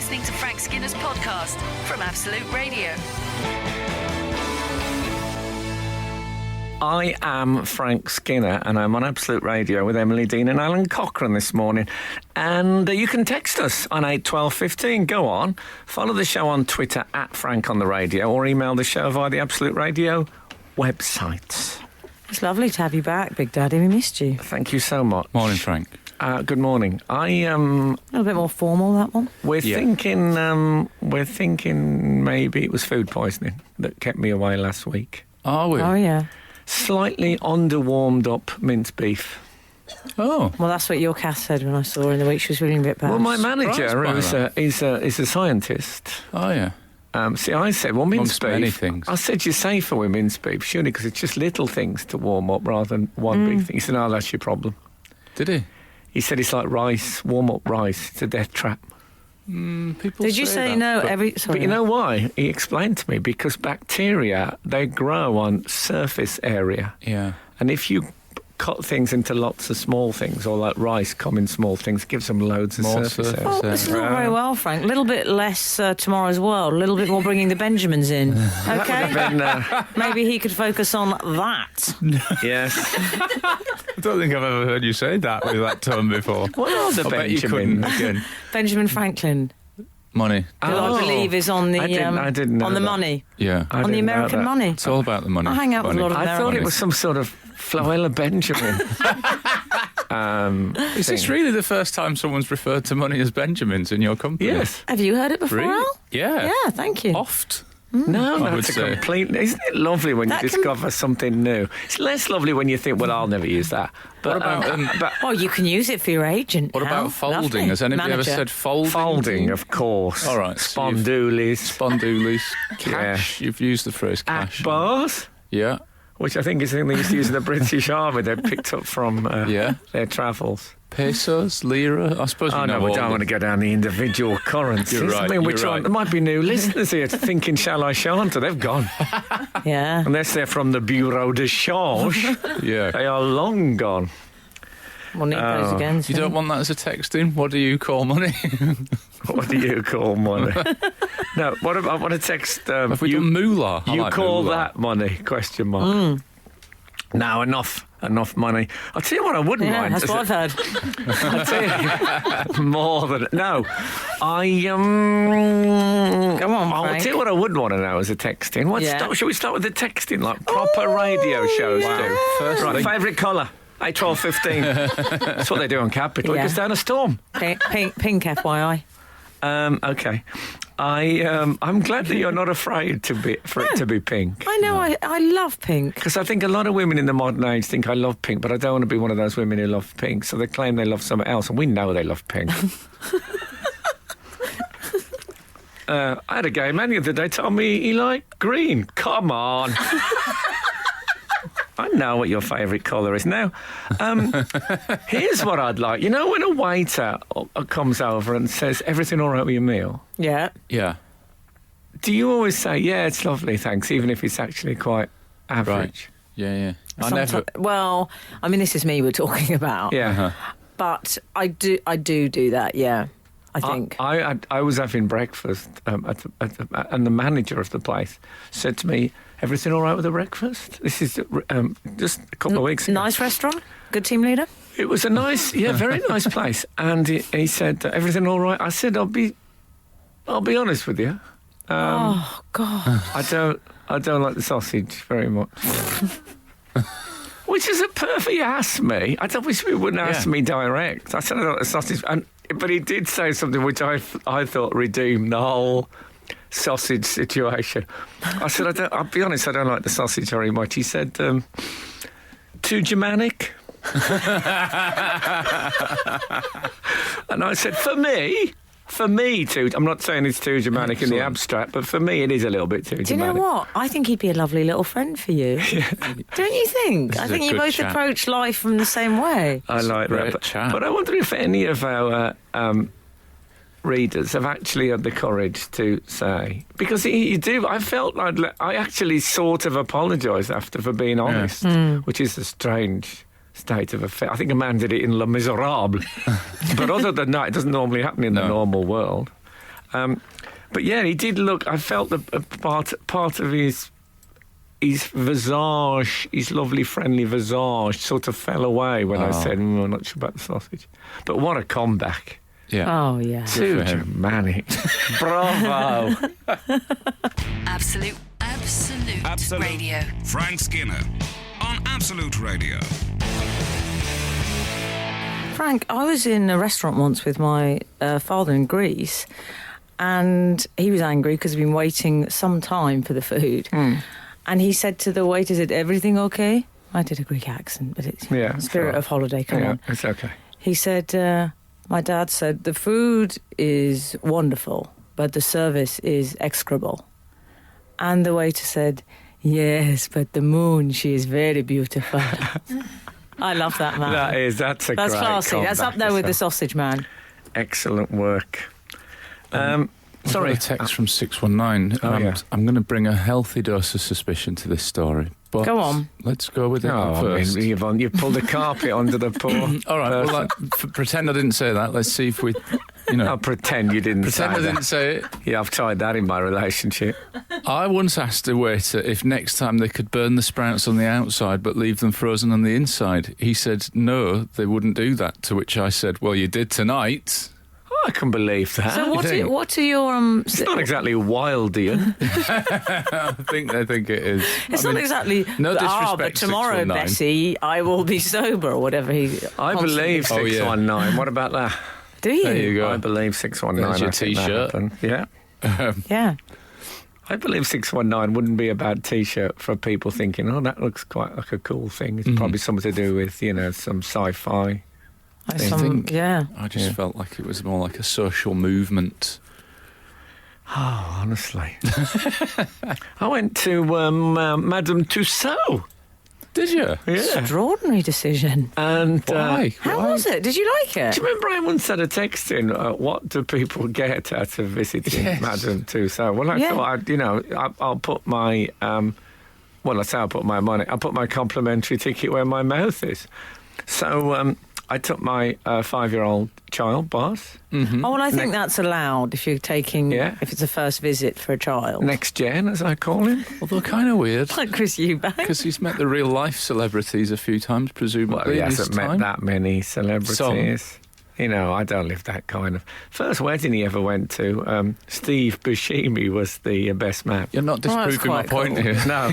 listening to Frank Skinner's podcast from Absolute Radio. I am Frank Skinner and I'm on Absolute Radio with Emily, Dean and Alan Cochrane this morning. And you can text us on 81215. Go on. Follow the show on Twitter at Frank on the Radio or email the show via the Absolute Radio website. It's lovely to have you back, Big Daddy. We missed you. Thank you so much. Morning, Frank. Good morning. A little bit more formal, that one. We're thinking maybe it was food poisoning that kept me away last week. Are we? Oh, yeah. Slightly underwarmed up mince beef. Oh. Well, that's what your Cass said when I saw her in the week. She was feeling a bit bad. Well, my manager is a scientist. Oh, yeah. See, I said, well, mince beef. Many things. I said, you're safer with mince beef, surely, because it's just little things to warm up rather than one big thing. He said, no, that's your problem. Did he? He said it's like rice, warm up rice. It's a death trap. People Did you say that, no? But you know why? He explained to me, because bacteria, they grow on surface area. Yeah. And if you cut things into lots of small things, or like rice come in small things, it gives them loads of surface area. Oh, this is not very well, Frank. A little bit less Tomorrow's World, a little bit more bringing the Benjamins in. Okay? Maybe he could focus on that. Yes. I don't think I've ever heard you say that with that tone before. What are the Benjamins? Again. Benjamin Franklin, Money. who I believe is on the I didn't know on the that. money, Yeah. on the American money. It's all about the money. I hang out with a lot of I thought Americans. it was some sort of Floella Benjamin. Is this really the first time someone's referred to money as Benjamins in your company? Yes. Have you heard it before, Really? Al? Yeah. Yeah, thank you. Oft. No, I would that's a say. complete... Isn't it lovely when That you can- discover something new? It's less lovely when you think, well, I'll never use that. But, What about but Well, you can use it for your agent. what Al. about folding? Lovely. Has anybody Manager. ever said folding? folding, of course. All right, so you've- Spondoolies. Spondoolies. Cash. You've used the phrase cash. Bars, Yeah. which I think is the thing they used to use in the British Army. They picked up from their travels. Pesos, lira. I suppose Oh, you know no, we all don't the- want to go down the individual currencies. You're right, I mean, you're right. there might be new listeners here thinking, shall I, shan't I? They've gone. Yeah. Unless they're from the Bureau de Change, Yeah. they are long gone. We'll need those again. You soon. don't want that as a text in? What do you call money? What do you call money? No, what about, I want to text... Have we done moolah? I You like call moolah. that money? Question mark. Now, enough money. I'll tell you what I wouldn't Yeah, mind. that's what I've heard. I'll tell you more than... No, I... Come on, I'll Frank. tell you what I wouldn't want to know as a texting. Should we start with the texting, like proper radio shows do? First Right, thing- favourite colour? 8, 12, 15. That's what they do on Capital. It Yeah. goes down a storm. Pink, FYI. Okay. I'm glad that you're not afraid for it to be pink. I know, I love pink. Because I think a lot of women in the modern age think I love pink, but I don't want to be one of those women who love pink. So they claim they love something else, and we know they love pink. I had a gay man the other day tell me he liked green. Come on. I know what your favourite colour is. Now, here's what I'd like. You know when a waiter comes over and says, everything all right with your meal? Yeah. Yeah. Do you always say, yeah, it's lovely, thanks, even if it's actually quite average? Yeah. I never... Well, I mean, this is me we're talking about. Yeah. But I do that, yeah. I think. I was having breakfast and the manager of the place said to me, everything all right with the breakfast? This is just a couple of weeks ago. Nice restaurant? Good team leader? It was a nice, very nice place. And he said, everything all right? I said, I'll be honest with you. Oh, God. I don't like the sausage very much. Which is a perfect... He asked me. I wish he wouldn't ask me direct. I said I don't like the sausage. But he did say something which I thought redeemed the whole sausage situation. I said, I'll be honest, I don't like the sausage very much. He said, too Germanic. And I said, for me too. I'm not saying it's too Germanic in the abstract, but for me it is a little bit too Do you know Germanic. what? I think he'd be a lovely little friend for you. Don't you think? This I is think a you good both chat. approach life from the same way. I like great that. chat. But I wonder if any of our readers have actually had the courage to say, because you do. I felt like I actually sort of apologised after for being honest, which is a strange state of affairs. I think a man did it in Les Miserables, but other than that, it doesn't normally happen in the normal world. But yeah, he did look. I felt the part of his visage, his lovely, friendly visage, sort of fell away when I said, I'm not sure about the sausage. But what a comeback! Yeah. Oh, yeah. Too dramatic. Bravo. Absolute Radio. Frank Skinner on Absolute Radio. Frank, I was in a restaurant once with my father in Greece, and he was angry because he'd been waiting some time for the food. And he said to the waiter, is everything okay? I did a Greek accent, but it's spirit of holiday, come on. It's okay. He said, my dad said, the food is wonderful, but the service is execrable. And the waiter said, yes, but the moon, she is very beautiful. I love that, man. That's a great classy. That's up there with the sausage man. Excellent work. Sorry, a text from 619. I'm going to bring a healthy dose of suspicion to this story. But go on. Let's go with it first. I mean, you've pulled a carpet under the poor. All right, well, pretend I didn't say that. Let's see if we, I'll pretend you didn't say that. Pretend I didn't say it. Yeah, I've tried that in my relationship. I once asked a waiter if next time they could burn the sprouts on the outside but leave them frozen on the inside. He said, no, they wouldn't do that. To which I said, well, you did tonight. I can believe that. So what are your... It's not exactly Wildian. I think they think it is. It's not exactly... No disrespect, but tomorrow, 619. Bessie, I will be sober, or whatever he... I believe 619. What about that? Do you? There you go. I believe 619. There's your T-shirt. Yeah. Yeah. I believe 619 wouldn't be a bad T-shirt for people thinking, oh, that looks quite like a cool thing. It's probably something to do with, some sci-fi. I just felt like it was more like a social movement. Oh, honestly. I went to Madame Tussauds. Did you? Yeah. Extraordinary decision. And why? How was it? Did you like it? Do you remember I once had a text in, what do people get out of visiting Madame Tussauds? Well, I thought, I'll put my, I'll put my money, I'll put my complimentary ticket where my mouth is. So I took my 5-year-old child, Boss. Mm-hmm. Oh, well, I think that's allowed if you're taking, if it's a first visit for a child. Next gen, as I call him. Although kind of weird. Like Chris Eubank. Because he's met the real-life celebrities a few times, presumably. Well, he hasn't met that many celebrities. I don't live that kind of... First wedding he ever went to, Steve Buscemi was the best man. You're not disproving my point here. No.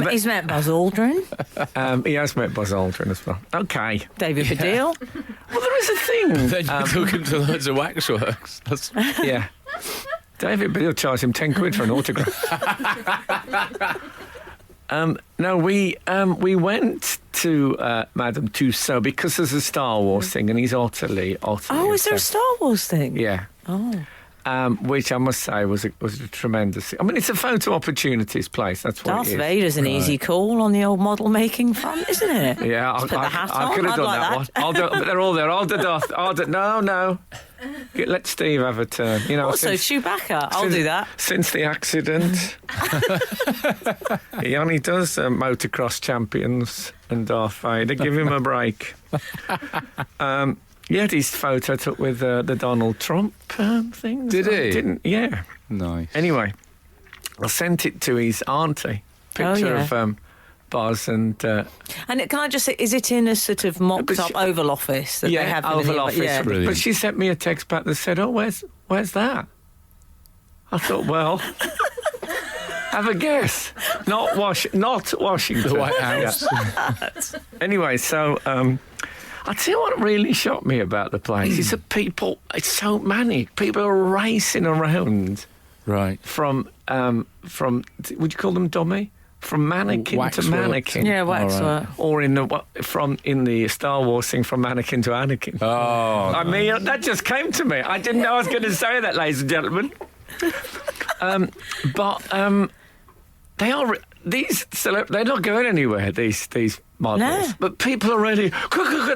He's met Buzz Aldrin. He has met Buzz Aldrin as well. Okay. David Baddiel. Well, there is a thing. Then you took him to loads of waxworks. Yeah. David Baddiel charged him 10 quid for an autograph. No, we went to Madame Tussauds because there's a Star Wars thing, and he's utterly. Oh, is there a Star Wars thing? Yeah. Oh. Which I must say was a tremendous. I mean, it's a photo opportunities place. That's what Darth it is. Vader's an easy call on the old model making front, isn't it? Yeah, I could have done that one. But they're all there. No. Let Steve have a turn. Also, Chewbacca. I'll do that. Since the accident, he only does motocross champions and Darth Vader. Give him a break. He had his photo took with the Donald Trump thing. Did he? Didn't? Yeah. Nice. Anyway, I sent it to his auntie. Picture of Buzz and can I just say, is it in a sort of mocked-up Oval Office that they have? Oval Office. Yeah. But she sent me a text back that said, "Oh, where's that?" I thought, well, have a guess. Not Washington. The White House. Yeah. Anyway, so I'll tell you what really shocked me about the place is that people. It's so manic. People are racing around. Right. From would you call them dummy? From mannequin to mannequin. Yeah, waxwork. Or in the Star Wars thing, from mannequin to Anakin. Oh. I mean, that just came to me. I didn't know I was going to say that, ladies and gentlemen. But they are... they're not going anywhere, these models. No. But people are really...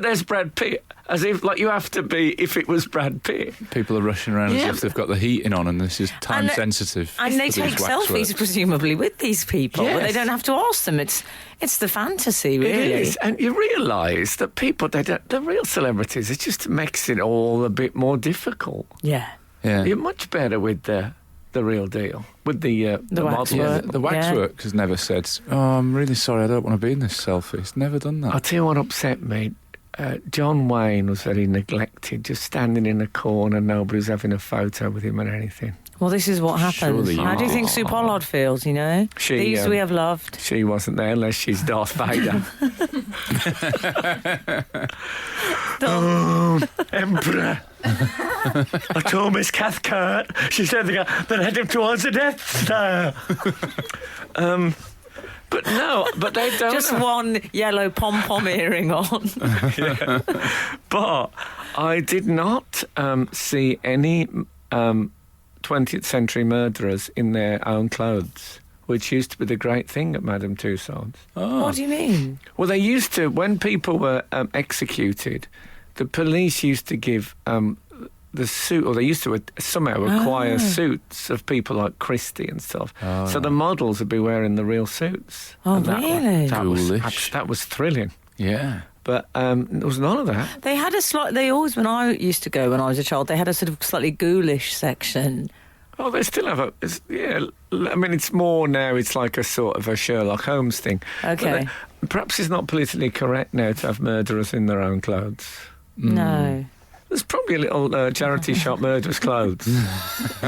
There's Brad Pitt. As if, you have to be if it was Brad Pitt. People are rushing around as if they've got the heating on and this is time sensitive. And they take selfies, presumably, with these people. Yes. But they don't have to ask them. It's the fantasy, really. It is. And you realise that people, the real celebrities, it just makes it all a bit more difficult. Yeah. Yeah. You're much better with the real deal, with the wax model. work. The waxwork has never said, "Oh, I'm really sorry, I don't want to be in this selfie." It's never done that. I'll tell you what upset me. John Wayne was very neglected, just standing in a corner, nobody was having a photo with him or anything. Well, this is what happens. Surely you How do you think Sue Pollard feels, you know? These we have loved. She wasn't there unless she's Darth Vader. Oh, Emperor. I told Miss Cathcart. She said they'd head him towards the Death Star. But no, but they don't. Just one yellow pom-pom earring on. Yeah. But I did not see any 20th century murderers in their own clothes, which used to be the great thing at Madame Tussauds. Oh. What do you mean? Well, they used to, when people were executed, the police used to give the suit, or they used to somehow acquire suits of people like Christie and stuff. Oh. So the models would be wearing the real suits. Oh, And really? That was thrilling. Yeah. But there was none of that. They had they always, when I used to go when I was a child, they had a sort of slightly ghoulish section. Oh, they still have I mean, it's more now, it's like a sort of a Sherlock Holmes thing. Okay. But perhaps it's not politically correct now to have murderers in their own clothes. No. There's probably a little charity shop, Murderers' Clothes,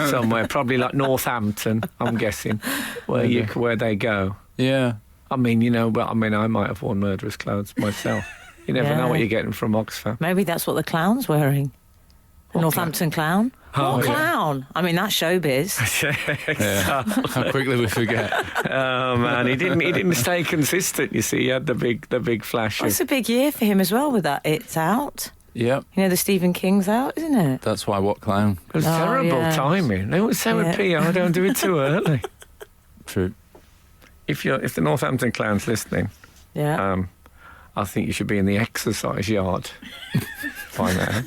somewhere, probably like Northampton, I'm guessing, where they go. Yeah. I mean, I might have worn Murderers' Clothes myself. You never know what you're getting from Oxfam. Maybe that's what the clown's wearing. The Northampton clown. Oh, what yeah. clown? I mean, that's showbiz. Yeah. How quickly we forget. Oh man, he didn't stay consistent. You see, he had the big flash. Well, it's a big year for him as well with that. It's out. Yep. You know, the Stephen King's out, isn't it? That's why what clown? It was terrible timing. They always say with PR, don't do it too early. True. If the Northampton clown's listening, Yeah. I think you should be in the exercise yard by now.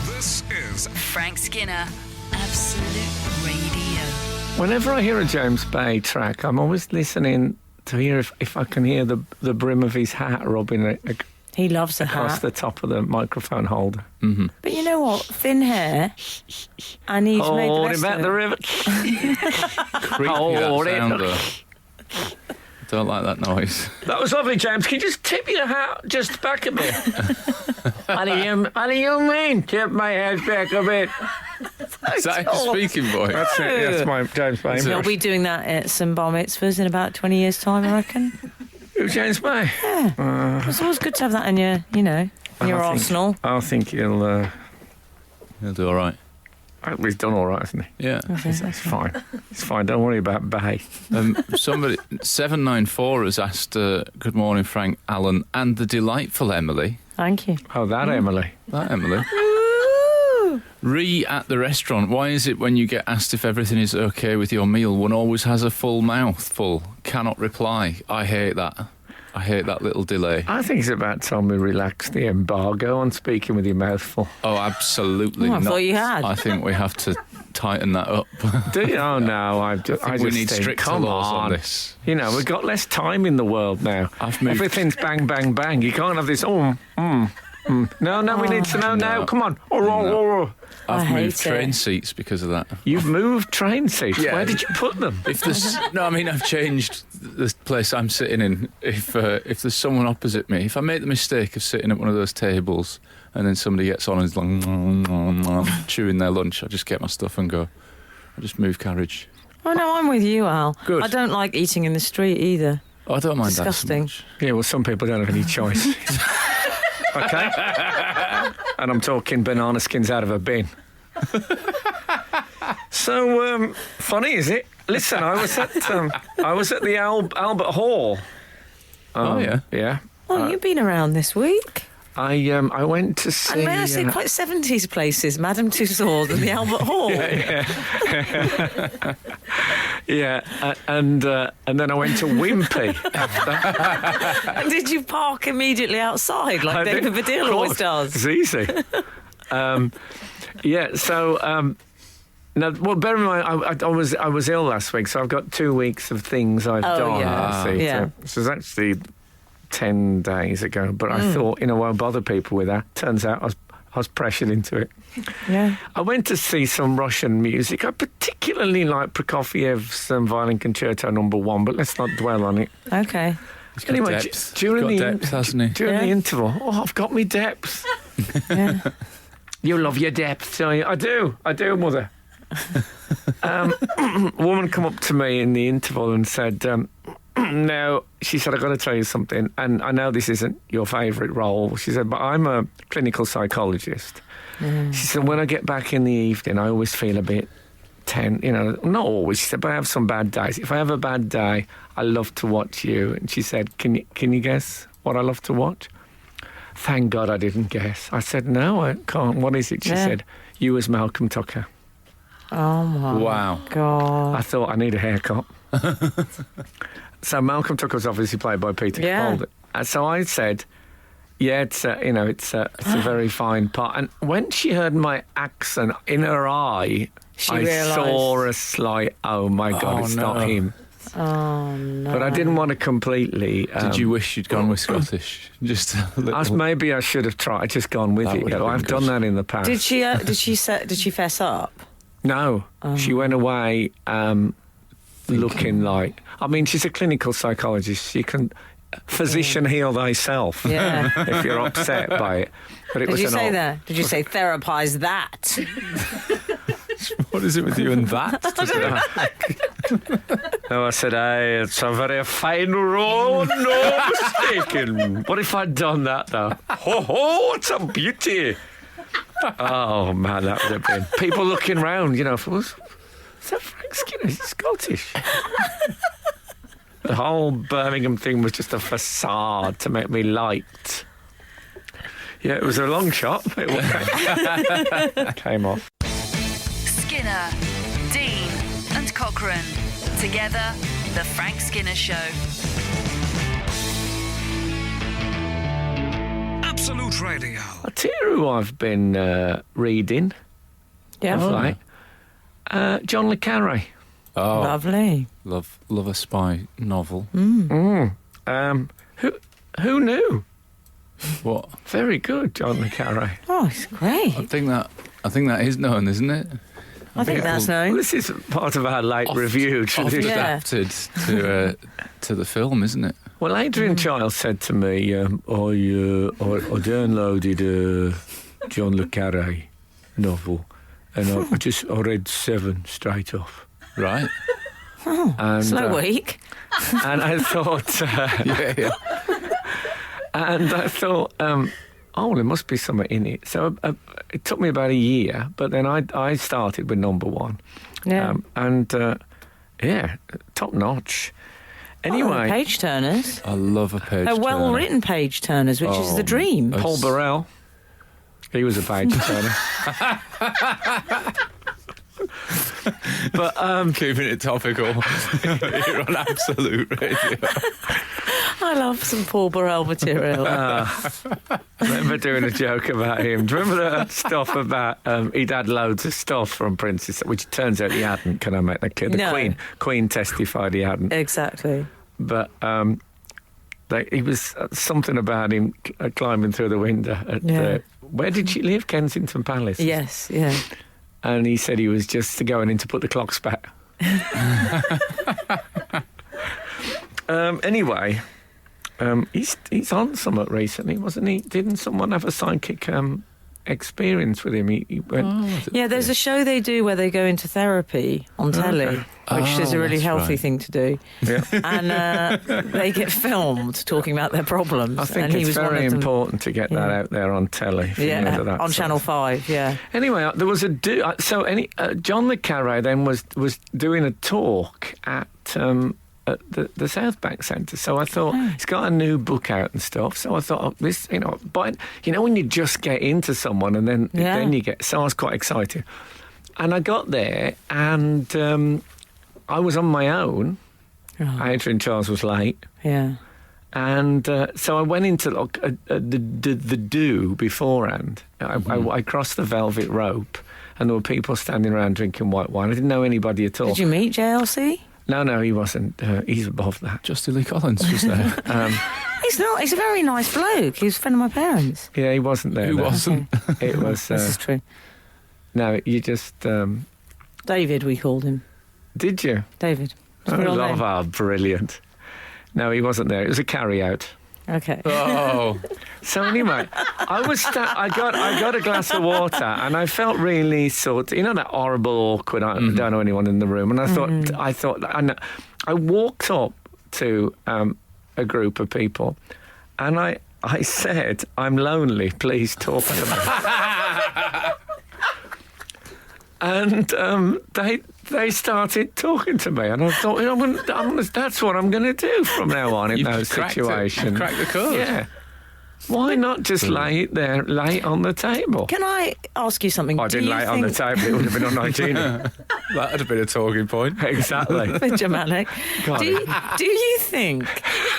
This is Frank Skinner, Absolute Radio. Whenever I hear a James Bay track, I'm always listening to hear if I can hear the brim of his hat rubbing He loves a across hat. the top of the microphone holder. Mm-hmm. But you know what? Thin hair. And he's made the Oh, best about of the it. river. Creepy that sound, though. Don't like that noise. That was lovely, James. Can you just tip your hat just back a bit? What do you mean, tip my hat back a bit? Is that his speaking voice? That's it. That's my James Bay. He'll be doing that at some bar mitzvahs in about 20 years' time, I reckon. Who, James Bay? It's always good to have that in your, in your arsenal. I think he'll do all right. he's done all right, hasn't he? Yeah. It's fine. It's fine. Don't worry about Bay. Somebody 794 has asked, "Good morning, Frank, Alun, and the delightful Emily." Thank you. Oh, that Emily. That Emily. Re at the restaurant. Why is it when you get asked if everything is okay with your meal, one always has a full mouthful, cannot reply? I hate that. I hate that little delay. I think it's about time we relax the embargo on speaking with your mouth full. Oh, absolutely Oh, I not. thought you had. I think we have to tighten that up. Do you? Oh no, I just we need think, stricter come laws on on this. We've got less time in the world now. I've moved- Everything's bang, bang, bang. You can't have this. No, we need to know now. No. Come on. I I've hate moved train it. seats because of that. You've moved train seats. Yeah. Where did you put them? If there's I've changed the place I'm sitting in. If there's someone opposite me, if I make the mistake of sitting at one of those tables and then somebody gets on and is like chewing their lunch, I just get my stuff and go. I just move carriage. Oh, no, I'm with you, Al. Good. I don't like eating in the street either. Oh, I don't mind Disgusting. that so much. Yeah, well, some people don't have any choice. Okay? And I'm talking banana skins out of a bin. So, funny, is it? Listen, I was at the Albert Hall. Oh, yeah. Yeah. Oh, you've been around this week. I went to see... And may I say, quite 70s places, Madame Tussauds and the Albert Hall. And then I went to Wimpy after. And did you park immediately outside, like I did. David Baddiel Of always course. does? It's easy. So... now, well, bear in mind, I was ill last week, so I've got 2 weeks of things I've done. yeah. See, Yeah. So it's actually 10 days ago, but I thought, I won't bother people with that. Turns out I was pressured into it. Yeah. I went to see some Russian music. I particularly like Prokofiev's Violin Concerto No. 1, but let's not dwell on it. Okay. He's got Anyway, depth. during He's got the depth, hasn't he? during the Yeah. interval, I've got me depth. Yeah. You love your depth, don't you? I do, Mother. A woman come up to me in the interval and said, now, she said, I've got to tell you something, and I know this isn't your favourite role. She said, but I'm a clinical psychologist. She said, when I get back in the evening, I always feel a bit tense, not always. She said, but I have some bad days. If I have a bad day, I love to watch you. And she said, can you guess what I love to watch? Thank God I didn't guess. I said, no, I can't. What is it? She said, you as Malcolm Tucker. Oh, my Wow. God. I thought I need a haircut. So Malcolm Tucker was obviously played by Peter Capaldi. And so I said, yeah, it's a very fine part. And when she heard my accent in her eye, I realised. saw a slight, oh my God, it's not him. Oh, no. But I didn't want to completely. Did you wish you'd gone with Scottish? Just a little. Maybe I should have tried. Just gone with That it. would have been I've good. done that in the past. Did she fess up? No, she went away looking like. I mean, she's a clinical psychologist. She can physician heal thyself Yeah. if you're upset by it. But it Did was you an say odd- that? Did you say therapize that? What is it with you and that? No, I said, hey, it's a very fine role, no mistaken. What if I'd done that, though? Ho, it's a beauty. Oh, man, that would have been. People looking round, is that Frank Skinner? He's Scottish. The whole Birmingham thing was just a facade to make me liked. Yeah, it was a long shot. It came off. Skinner, Dean, and Cochrane. Together, The Frank Skinner Show. Absolute Radio. I'll tell you who I've been reading. Yeah. John le Carré. Oh, Lovely. love a spy novel. Who knew? What? Very good, John le Carré. Oh, it's great. I think that is known, isn't it? I think that's Well, known. this is part of our late review Often tradition. Yeah. adapted to the film, isn't it? Well, Adrian Chiles said to me, I downloaded John le Carré novel, and I read 7 straight off. Right. And, Slow week. and I thought, Yeah. and I thought, there must be something in it. So it took me about a year, but then I started with number 1. Yeah. Top notch. Oh, Anyway, page turners. I love a page. They're well turner. written page turners, which is the dream. Paul Burrell, he was a page turner. But Keeping it topical here on Absolute Radio. I love some Paul Burrell material. I remember doing a joke about him. Do you remember that stuff about he'd had loads of stuff from Princess, which it turns out he hadn't. Can I make that clear? The No. Queen testified he hadn't. Exactly. But he was something about him climbing through the window. Where did she live? Kensington Palace. Yes, yeah. And he said he was just going in to put the clocks back. Anyway, he's on something recently, wasn't he? Didn't someone have a psychic experience with him? He went. Yeah, there's a show they do where they go into therapy on telly, which is a really that's healthy right. thing to do. Yeah. And they get filmed talking about their problems. I think and he it's was one very of them. important to get that Yeah. out there on telly. if you know Yeah, that on sort Channel of- 5, yeah. Anyway, there was a John le Carré then was doing a talk at the South Bank Centre. So I thought he's got a new book out and stuff. So I thought this, but when you just get into someone and then you get. So I was quite excited, and I got there and I was on my own. Oh, Adrian Chiles was late. yeah. And so I went into the do beforehand. I crossed the velvet rope, and there were people standing around drinking white wine. I didn't know anybody at all. Did you meet JLC? No, he wasn't. He's above that. Justin Lee Collins was there. He's not. He's a very nice bloke. He was a friend of my parents. Yeah, he wasn't there. Who though. wasn't? It was. This is true. No, you just. David, we called him. Did you? David. It's Oh, a real name. brilliant. No, he wasn't there. It was a carry-out. Okay. Oh, So anyway, I got a glass of water and I felt really that horrible, awkward. I don't know anyone in the room, and I thought, and I walked up to a group of people, and I said, "I'm lonely. Please talk to me." And they started talking to me, and I thought, that's what I'm going to do from now on in those situations. You cracked the code. Yeah. Why not just lay it on the table? Can I ask you something? I didn't lay it on the table. It would have been unhygienic. That'd have been a talking point. Exactly. Bit dramatic. God. Do you think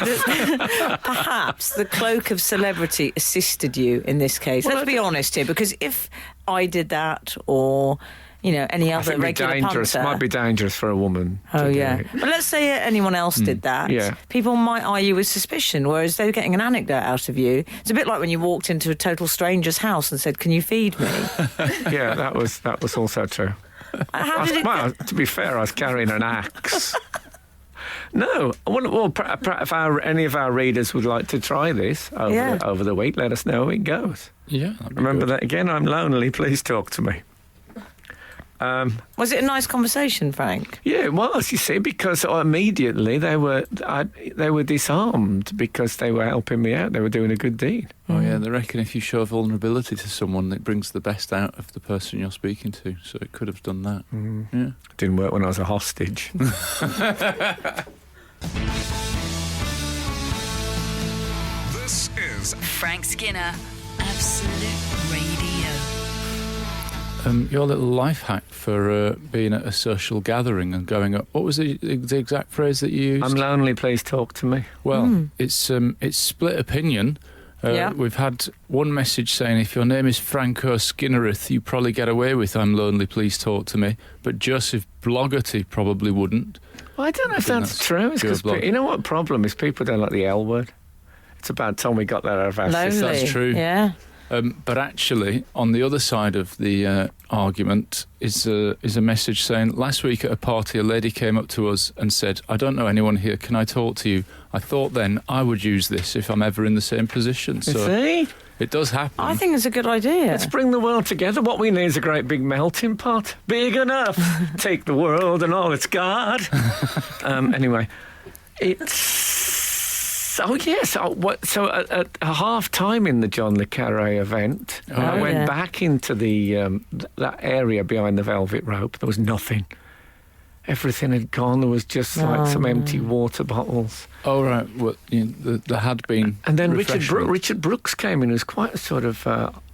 that perhaps the cloak of celebrity assisted you in this case? Well, Let's be honest here, because if I did that, or any I other think regular dangerous. punter, Might be dangerous for a woman. Oh, to do yeah. it. But let's say anyone else did that. yeah. People might eye you with suspicion, whereas they were getting an anecdote out of you. It's a bit like when you walked into a total stranger's house and said, "Can you feed me?" Yeah, that was also true. How did it Well, to be fair, I was carrying an axe. No, well, if any of our readers would like to try this over the week, let us know how it goes. Yeah. that'd be Remember good. that again. I'm lonely. Please talk to me. Was it a nice conversation, Frank? Yeah, it was. You see, because immediately they were disarmed because they were helping me out. They were doing a good deed. Oh yeah, they reckon if you show vulnerability to someone, it brings the best out of the person you're speaking to. So it could have done that. Yeah. Didn't work when I was a hostage. This is Frank Skinner, Absolute Radio. Your little life hack for being at a social gathering and going up. What was the exact phrase that you used? I'm lonely. Please talk to me. Well, it's split opinion. Yeah. We've had one message saying, if your name is Franco Skinnereth, you probably get away with "I'm lonely, please talk to me." But Joseph Blogerty probably wouldn't. Well, I don't know if think that's that's true. It's pure 'cause blood. you know what problem is? People don't like the L word. It's about time we got that out of our Lonely. system. That's true. Yeah. But actually, on the other side of the argument is a message saying, last week at a party, a lady came up to us and said, "I don't know anyone here. Can I talk to you?" I thought then I would use this if I'm ever in the same position. You So see? it does happen. I think it's a good idea. Let's bring the world together. What we need is a great big melting pot. Big enough. Take the world and all it's got. Anyway, it's... Oh, yes. So at half time in the John Le Carre event, I went yeah. back into the that area behind the velvet rope. There was nothing. Everything had gone. There was just like some empty water bottles. Oh, right. Well, there had been. And then refreshment. Richard Brooks came in, who's quite a sort of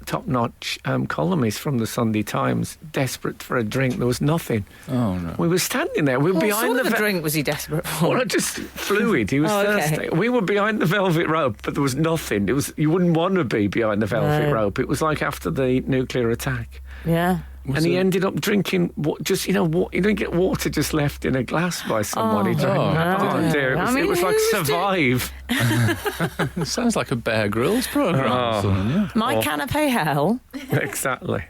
top-notch columnist from the Sunday Times, desperate for a drink. There was nothing. Oh, no. We were standing there. We were What behind sort the of a drink was he desperate for? Well, just fluid. He was Oh, okay. thirsty. We were behind the velvet rope, but there was nothing. You wouldn't want to be behind the velvet No. rope. It was like after the nuclear attack. Yeah. And he ended up drinking you don't get water just left in a glass by someone. He drank that. no. Oh dear! I mean, It was like who's Survive. It sounds like a Bear Grylls programme. Oh. or something, yeah. My canapé hell. Exactly.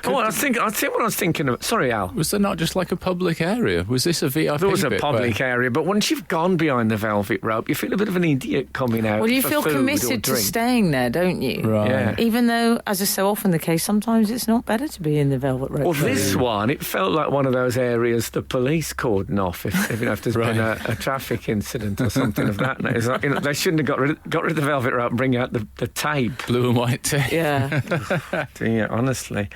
Oh, I think what I was thinking of. Sorry, Al. Was there not just like a public area? Was this a VIP There was a bit public where- area, but once you've gone behind the velvet rope, you feel a bit of an idiot coming out. Well, you for feel food or committed to drink. staying there, don't you? Right. Yeah. Even though, as is so often the case, sometimes it's not better to be in the velvet rope. Well, this one, it felt like one of those areas the police cordon off if there's been a traffic incident or something of that. It's like, they shouldn't have got rid of the velvet rope and bring out the tape. Blue and white tape. Yeah. Yeah, honestly.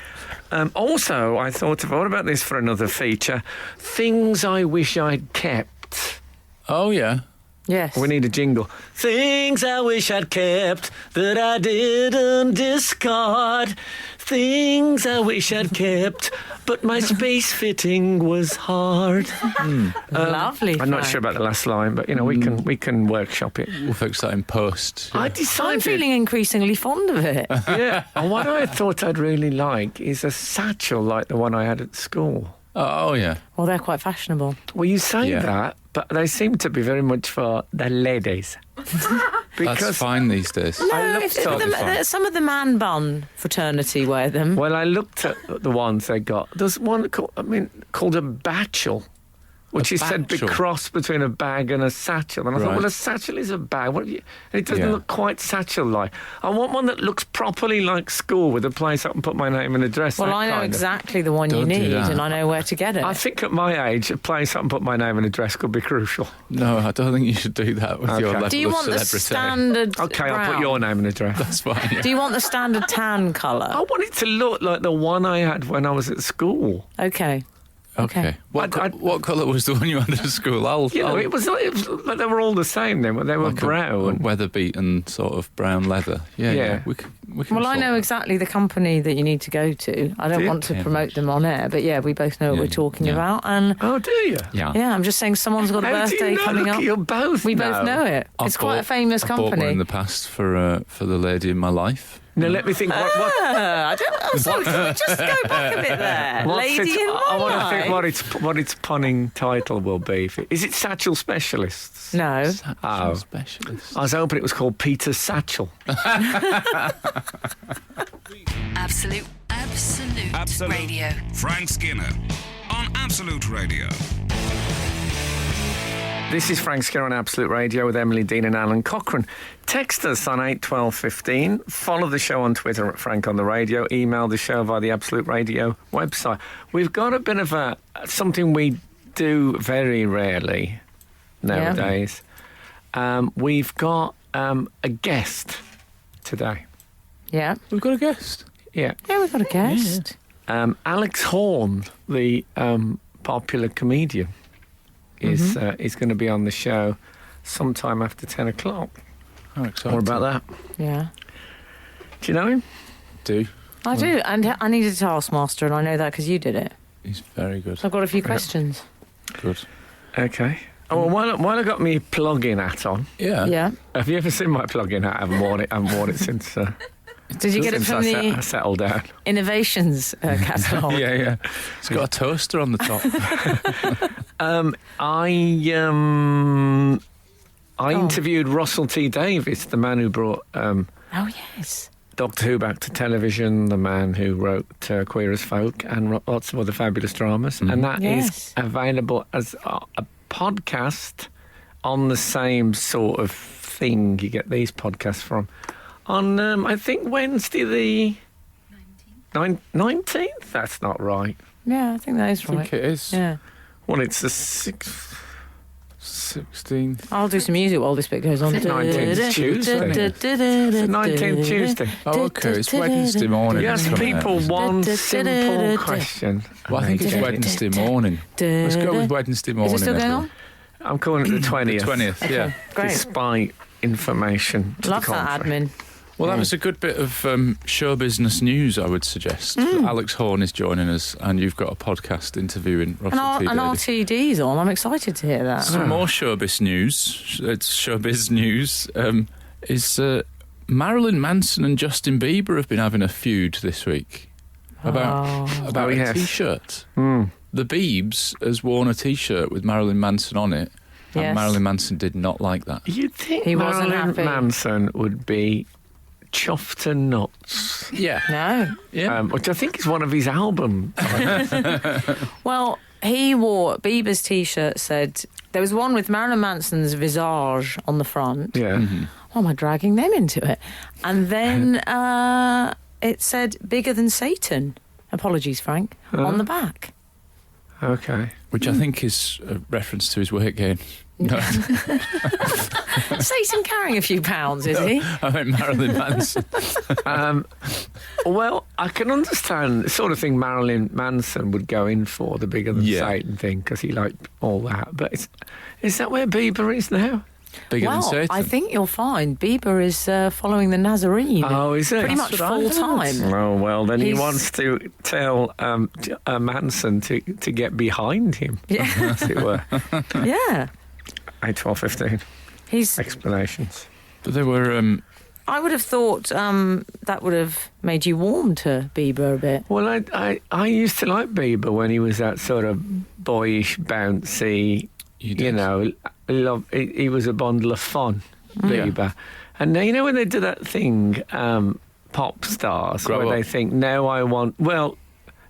Also, I thought about this for another feature. Things I wish I'd kept. Oh, yeah. Yes. We need a jingle. Things I wish I'd kept that I didn't discard. Things I wish I'd kept, but my space fitting was hard. Lovely. I'm not Frank. sure about the last line, but we can workshop it. We'll fix that in post. I I'm decided. feeling increasingly fond of it. Yeah. And what I thought I'd really like is a satchel like the one I had at school. Oh, yeah. Well, they're quite fashionable. Well, you say Yeah. that, but they seem to be very much for the ladies. That's fine these days. No, some of the man bun fraternity wear them. Well, I looked at the ones they got. There's one called a bachel, which is said to be cross between a bag and a satchel. And I thought, well, a satchel is a bag. It doesn't look quite satchel-like. I want one that looks properly like school with a place I can put my name and address. Well, I know exactly the one you need, and I know where to get it. I think at my age, a place I can put my name and address could be crucial. No, I don't think you should do that with your level of celebrity. Do you want the standard Okay, brown? I'll put your name and address. That's fine. Yeah. Do you want the standard tan colour? I want it to look like the one I had when I was at school. Okay. What colour was the one you had at school? It was like they were all the same then, but they were like brown. A weather-beaten sort of brown leather. Yeah. We can well, I know exactly the company that you need to go to. I don't want to promote them on air, but we both know what we're talking about. And oh, do you? Yeah, I'm just saying someone's got a birthday coming up. You both we both know it. It's quite a famous company. I bought one in the past for the lady in my life. Now let me think. I don't. Sorry, can we just go back a bit there? Lady in my life. I want to think what its punning title will be. Is it Satchel Specialists? No. Satchel Specialists. I was hoping it was called Peter Satchel. Absolute Radio. Frank Skinner on Absolute Radio. This is Frank Skinner on Absolute Radio with Emily, Dean and Alan Cochrane. Text us on 81215. Follow the show on Twitter at Frank on the Radio. Email the show via the Absolute Radio website. We've got a bit of something we do very rarely nowadays. We've got a guest today. Yeah. We've got a guest. Yeah. Yeah, we've got a guest. Alex Horne, the popular comedian, is going to be on the show sometime after 10 o'clock. How exciting. What about that? Yeah. Do you know him? I do, and I need a Taskmaster, and I know that because you did it. He's very good. I've got a few questions. Good. Okay. Oh, well, while I got my plug-in hat on... Yeah. Have you ever seen my plug-in hat? I haven't worn it since... Did you get it from I settled down. Innovations catalogue? Yeah. It's got a toaster on the top. I interviewed Russell T Davies, the man who brought yes, Doctor Who back to television, the man who wrote Queer as Folk and lots of other fabulous dramas. And that is available as a podcast on the same sort of thing you get these podcasts from. On, I think, Wednesday the 19th? That's not right. Yeah, I think that is right. I think it is. Yeah. Well, it's the 16th. I'll do some music while this bit goes on. 19th Tuesday. 19th Tuesday. Oh, okay. It's Wednesday morning. You ask people one simple question. Well, I think it's Wednesday morning. Let's go with Wednesday morning. Is it still going on? I'm calling it the 20th. The 20th, yeah. Great. Despite information to Love the contrary. that admin. Well, that was a good bit of show business news, I would suggest. Alex Horne is joining us, and you've got a podcast interviewing Russell T Davies. And RTD's on. I'm excited to hear that. Some more showbiz news. Is Marilyn Manson and Justin Bieber have been having a feud this week about a T-shirt. The Biebs has worn a T-shirt with Marilyn Manson on it, and Marilyn Manson did not like that. You'd think He wasn't Marilyn happy. Manson would be chuffed to nuts. Yeah. No. Yeah. Which I think is one of his albums. Well, he wore Bieber's T-shirt said there was one with Marilyn Manson's visage on the front. Yeah. Why am I dragging them into it? And then it said "bigger than Satan." Apologies, Frank. On the back. Okay. Which I think is a reference to his weight gain. No. Satan carrying a few pounds, is he? I meant Marilyn Manson. Well, I can understand the sort of thing Marilyn Manson would go in for, the bigger than Satan thing, because he liked all that. But is that where Bieber is now? Bigger than Satan? I think you'll find Bieber is following the Nazarene. Oh, is it? Pretty much full time. Oh, well, then he wants to tell Manson to get behind him, as it were. Yeah. 8, 12, 15. He's explanations. But they were... I would have thought that would have made you warm to Bieber a bit. Well, I used to like Bieber when he was that sort of boyish, bouncy, he was a bundle of fun, Bieber. And now, you know when they do that thing, pop stars, Grow where up. they think, now I want... Well,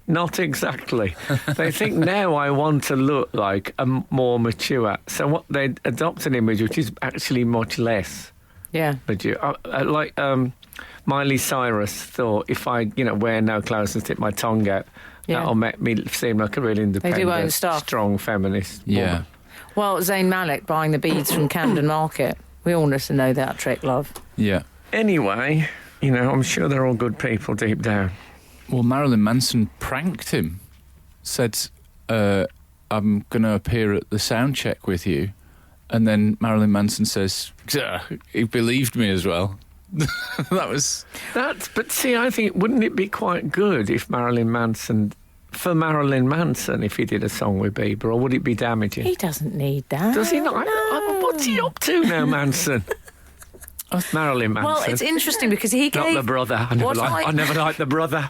not exactly. They think, now I want to look like a more mature. So what they adopt an image which is actually much less Yeah. mature. Like Miley Cyrus thought, if I, wear no clothes and stick my tongue out, Yeah. that'll make me seem like a really independent, own stuff. strong feminist Yeah. woman. Well, Zayn Malik buying the beads from Camden Market. We all know that trick, love. Yeah. Anyway, I'm sure they're all good people deep down. Well, Marilyn Manson pranked him. Said, I'm going to appear at the sound check with you. And then Marilyn Manson says, he believed me as well. That was... But see, I think, wouldn't it be quite good if Marilyn Manson, if he did a song with Bieber, or would it be damaging? He doesn't need that. Does he not? No. What's he up to now, Manson? Marilyn Manson. Well, it's interesting because he Not gave... the brother. I never liked the brother.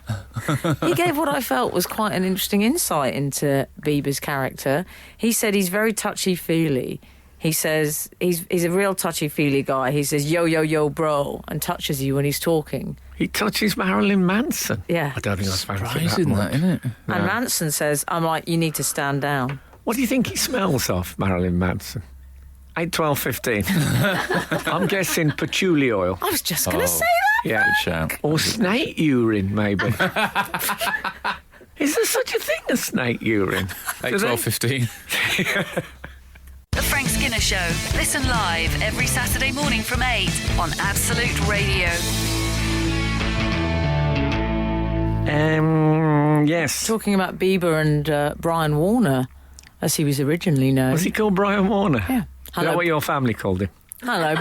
He gave what I felt was quite an interesting insight into Bieber's character. He said he's very touchy-feely. He says he's a real touchy-feely guy. He says, yo, yo, yo, bro, and touches you when he's talking. He touches Marilyn Manson. Yeah. I don't think that's Surprising, that, isn't it? And Manson says, I'm like, you need to stand down. What do you think he smells of, Marilyn Manson? 8, 12, 15. I'm guessing patchouli oil. I was just going to say that. Yeah. Good shout. Or snake urine, maybe. Is there such a thing as snake urine? 8, Do 12, they- 15. The Frank Skinner Show. Listen live every Saturday morning from 8 on Absolute Radio. Yes. Talking about Bieber and Brian Warner, as he was originally known. Was he called Brian Warner? Yeah. Is Hello. that what your family called him? Hello,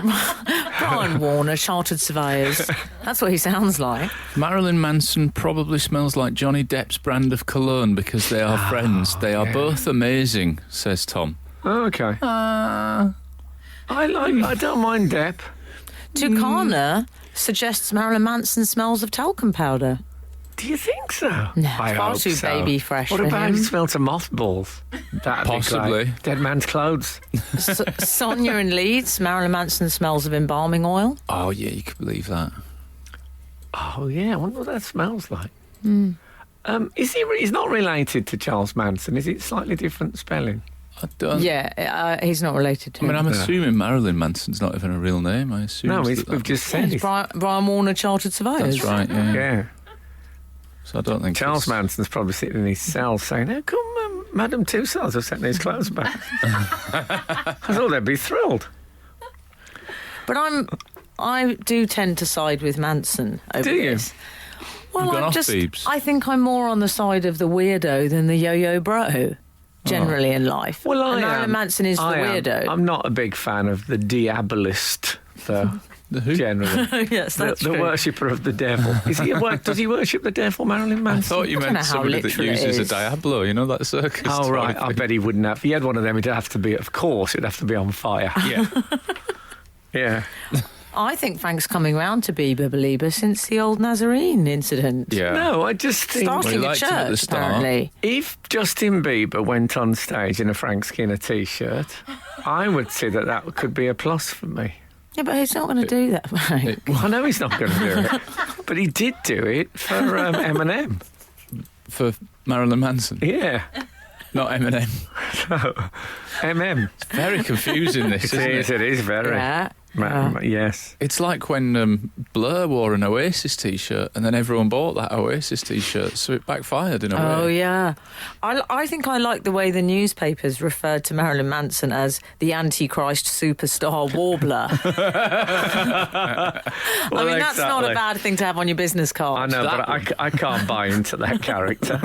Brian Warner, Chartered Surveyors. That's what he sounds like. Marilyn Manson probably smells like Johnny Depp's brand of cologne because they are friends. They are both amazing, says Tom. Oh, okay. I don't mind Depp. Tucana suggests Marilyn Manson smells of talcum powder. Do you think so? No, I far hope too so. baby fresh What for about him. he smells of mothballs? That'd Possibly. be great. Dead man's clothes. Sonia in Leeds, Marilyn Manson smells of embalming oil. Oh, yeah, you could believe that. Oh, yeah. I wonder what that smells like. He's not related to Charles Manson. Is it slightly different spelling? I don't... Yeah, he's not related to I mean, him. I'm assuming Marilyn Manson's not even a real name. I assume. No, that we've just said It's it. Brian Warner, Chartered Surveyors. That's right, yeah. Yeah. So I don't think Charles it's- Manson's probably sitting in his cell saying, how come Madame Tussauds have sent his clothes back? I thought they'd be thrilled. But I do tend to side with Manson over Do you? this. Well, You've gone I'm off, just, Biebs. I think I'm more on the side of the weirdo than the yo-yo bro, generally in life. Well, I and am. Marilyn Manson is the I am. weirdo. I'm not a big fan of the diabolist, though, The who? generally. Yes, The that's true. worshipper of the devil. Does he worship the devil, Marilyn I Manson? thought you I don't know meant how somebody that literal it uses a is. Diablo, you know, that circus. Oh, right. toy I thing. bet he wouldn't have. If he had one of them, it'd have to be, of course, it'd have to be on fire. Yeah. Yeah. I think Frank's coming round to Bieber Belieber since the old Nazarene incident. Yeah. No, I just think Starting Well, he a liked him at the church, start. apparently. if Justin Bieber went on stage in a Frank Skinner T-shirt, I would say that could be a plus for me. Yeah, but he's not going to do that, Frank. I know he's not going to do it, but he did do it for Eminem. For Marilyn Manson, Yeah. not Eminem. MM. Very confusing, this, isn't it? It is very. Yeah. Yes. It's like when Blur wore an Oasis T-shirt and then everyone bought that Oasis T-shirt, so it backfired in a Oh, way. yeah. I think I like the way the newspapers referred to Marilyn Manson as the Antichrist superstar warbler. I mean, that's not a exactly. bad thing to have on your business card. I know, but I can't buy into that character.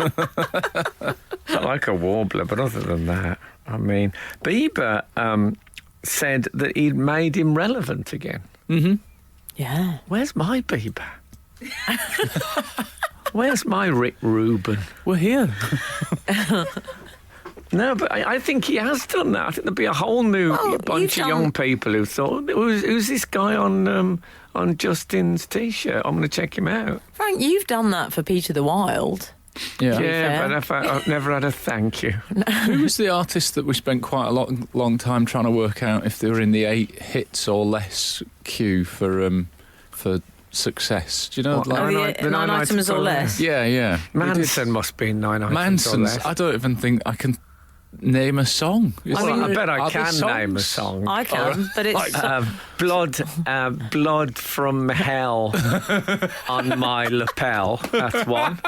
I like a warbler, but other than that, I mean, Bieber said that he'd made him relevant again. Yeah. Where's my Bieber? Where's my Rick Rubin? We're here. No, but I think he has done that. I think there'll be a whole new bunch of young people who thought, who's this guy on Justin's T-shirt? I'm going to check him out. Frank, you've done that for Peter the Wild. Yeah. Yeah, but I've never had a thank you. Who was the artist that we spent quite a long time trying to work out if they were in the 8 hits or less queue for success? Do you know? What, the 9 items or less? Yeah. Manson must be 9 items Manson's. or less. I don't even think I can name a song. I bet I are there can name a songs? song. I can, but it's... Blood from hell on my lapel. That's one.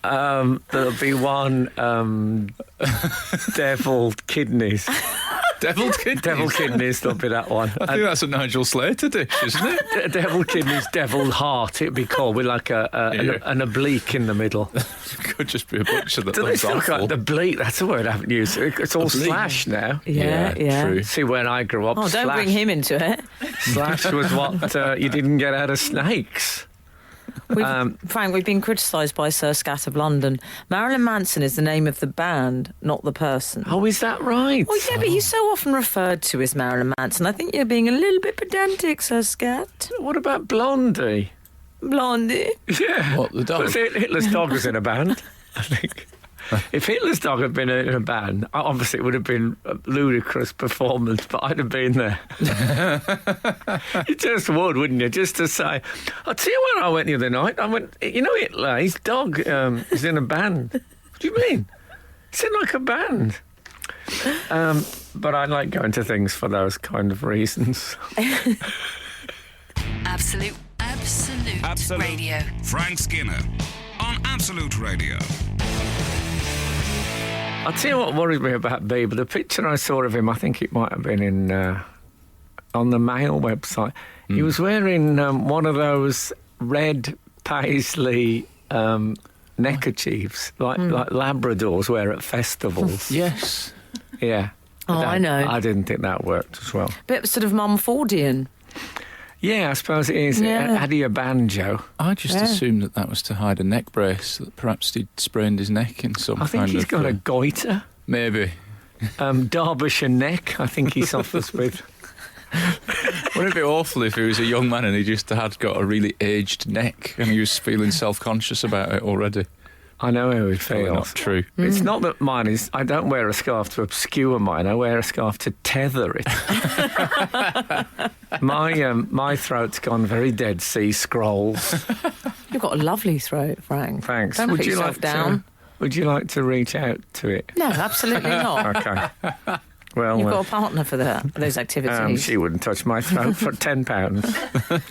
There'll be one deviled kidneys. Deviled kidneys? Deviled kidneys, there'll be that one. I think that's a Nigel Slater dish, isn't it? Deviled kidneys, deviled heart, it'd be called, with like an oblique in the middle. Could just be a butcher that Do they looks still awful. got the oblique? That's a word I haven't used. It's all Oblique. slash now. Yeah. True. See, when I grew up, Oh, don't slash, bring him into it. slash was what you didn't get out of snakes. Frank, we've been criticised by Sir Scat of London. Marilyn Manson is the name of the band, not the person. Oh, is that right? Well, yeah, but he's so often referred to as Marilyn Manson. I think you're being a little bit pedantic, Sir Scat. What about Blondie? Blondie. Yeah. What, the dog? But Hitler's dog was in a band, I think. If Hitler's dog had been in a band, obviously it would have been a ludicrous performance, but I'd have been there. You just would, wouldn't you? Just to say, I'll tell you where I went the other night. I went, you know, Hitler, his dog is in a band. What do you mean? It's in like a band. But I like going to things for those kind of reasons. Absolute Radio. Frank Skinner on Absolute Radio. I'll tell you what worried me about Bieber. The picture I saw of him, I think it might have been in on the Mail website. He was wearing one of those red paisley neckerchiefs, like Labradors wear at festivals. Yes. Yeah. Oh, I know. I didn't think that worked as well. Bit sort of Mumfordian. Yeah, I suppose it is. Yeah. Had he a banjo? I just assumed that was to hide a neck brace, that perhaps he'd sprained his neck in some I think kind he's of... got a goiter. Maybe. Derbyshire neck, I think he suffers with. Wouldn't it be awful if he was a young man and he just had got a really aged neck and he was feeling self-conscious about it already? I know how he Probably not feels. true. It's not that mine is. I don't wear a scarf to obscure mine. I wear a scarf to tether it. My throat's gone very Dead Sea Scrolls. You've got a lovely throat, Frank. Thanks. Don't put yourself down. Would you like to reach out to it? No, absolutely not. Okay. Well, You've got a partner for those activities. she wouldn't touch my throat for £10.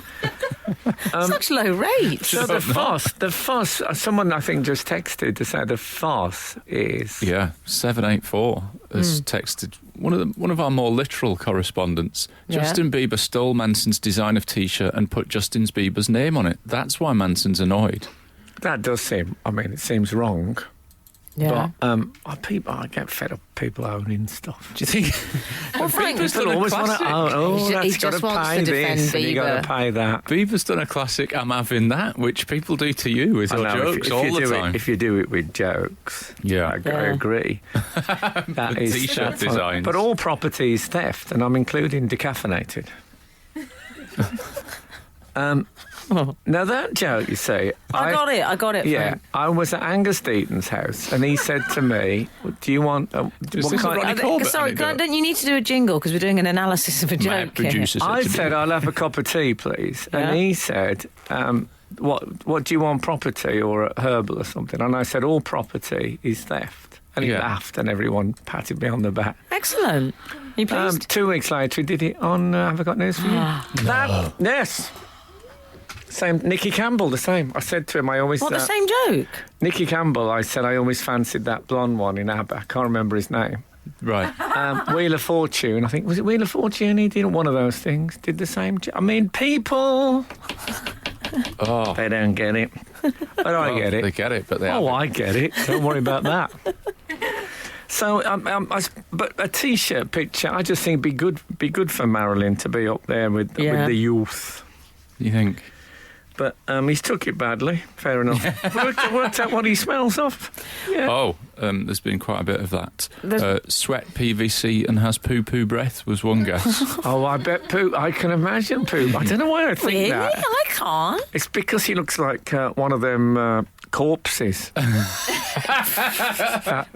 Such low rates. So the fuss. Someone I think just texted to say the fuss is. Yeah, 784 has texted one of our more literal correspondents. Yeah. Justin Bieber stole Manson's design of T-shirt and put Justin Bieber's name on it. That's why Manson's annoyed. That does seem. I mean, it seems wrong. Yeah. But I get fed up people owning stuff. Do you think? Well, Frank, Bieber's done People a always want to classic. own. He That's just got to wants pay to defend this, and you got Bieber. to pay that. Bieber's done a classic "I'm having that," which people do to you with your I know, jokes if all you the do time. if you do it with jokes, Yeah. I Yeah. agree. That is T-shirt that's fine. designs. But all property is theft, and I'm including decaffeinated. Now that joke, you see, I got it. Yeah, Frank. I was at Angus Deaton's house, and he said to me, "Do you want what this kind?" Ronnie Corbett Sorry, anecdote? don't you need to do a jingle because we're doing an analysis of a My joke here. producer I to said, do. "I'll have a cup of tea, please," Yeah. and he said, "What do you want, property or herbal or something?" And I said, "All property is theft." And he Yeah. laughed, and everyone patted me on the back. Excellent. You pleased? 2 weeks later, he did it on Have I Got News for You? Yes. Same, Nicky Campbell, the same. I said to him, I always... What, the same joke? Nicky Campbell, I said, I always fancied that blonde one in ABBA. I can't remember his name. Right. Wheel of Fortune, I think. Was it Wheel of Fortune? He did one of those things. Did the same... I mean, people... Oh, They don't get it. But I get They it. get it, but they Oh, haven't. I get it. Don't worry about that. So, but a T-shirt picture, I just think be good for Marilyn to be up there with Yeah. the youth. You think? But he's took it badly. Fair enough. worked out what he smells of. Yeah. There's been quite a bit of that. Sweat PVC and has poo-poo breath was one guess. I bet poop. I can imagine poop. I don't know why I think Really? that. I can't. It's because he looks like one of them corpses.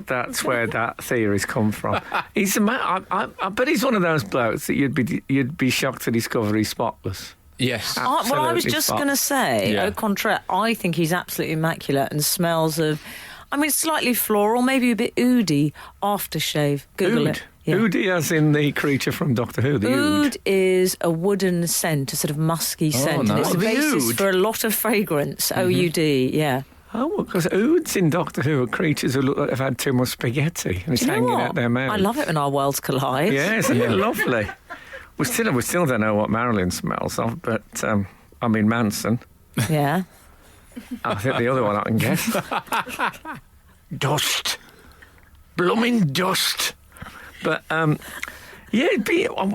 That's where that theory's come from. He's a man. I bet he's one of those blokes that you'd be shocked to discover he's spotless. Yes. Well, I was Absolutely just spot. going to say, Yeah. au contraire, I think he's absolutely immaculate and smells of, I mean, slightly floral, maybe a bit oudy aftershave. Google Oud. it. Yeah. Oody as in the creature from Doctor Who, the oud. Oud is a wooden scent, a sort of musky scent. And nice. it's the Oh, the basis oud. for a lot of fragrance. O-U-D, yeah. Oh, because ouds in Doctor Who are creatures who look like they've had too much spaghetti and it's Do you know hanging what? out their mouth. I love it when our worlds collide. Yeah, isn't it lovely? We still don't know what Marilyn smells of, but I mean Manson. Yeah. I think the other one I can guess. Dust. Blooming dust. But, yeah,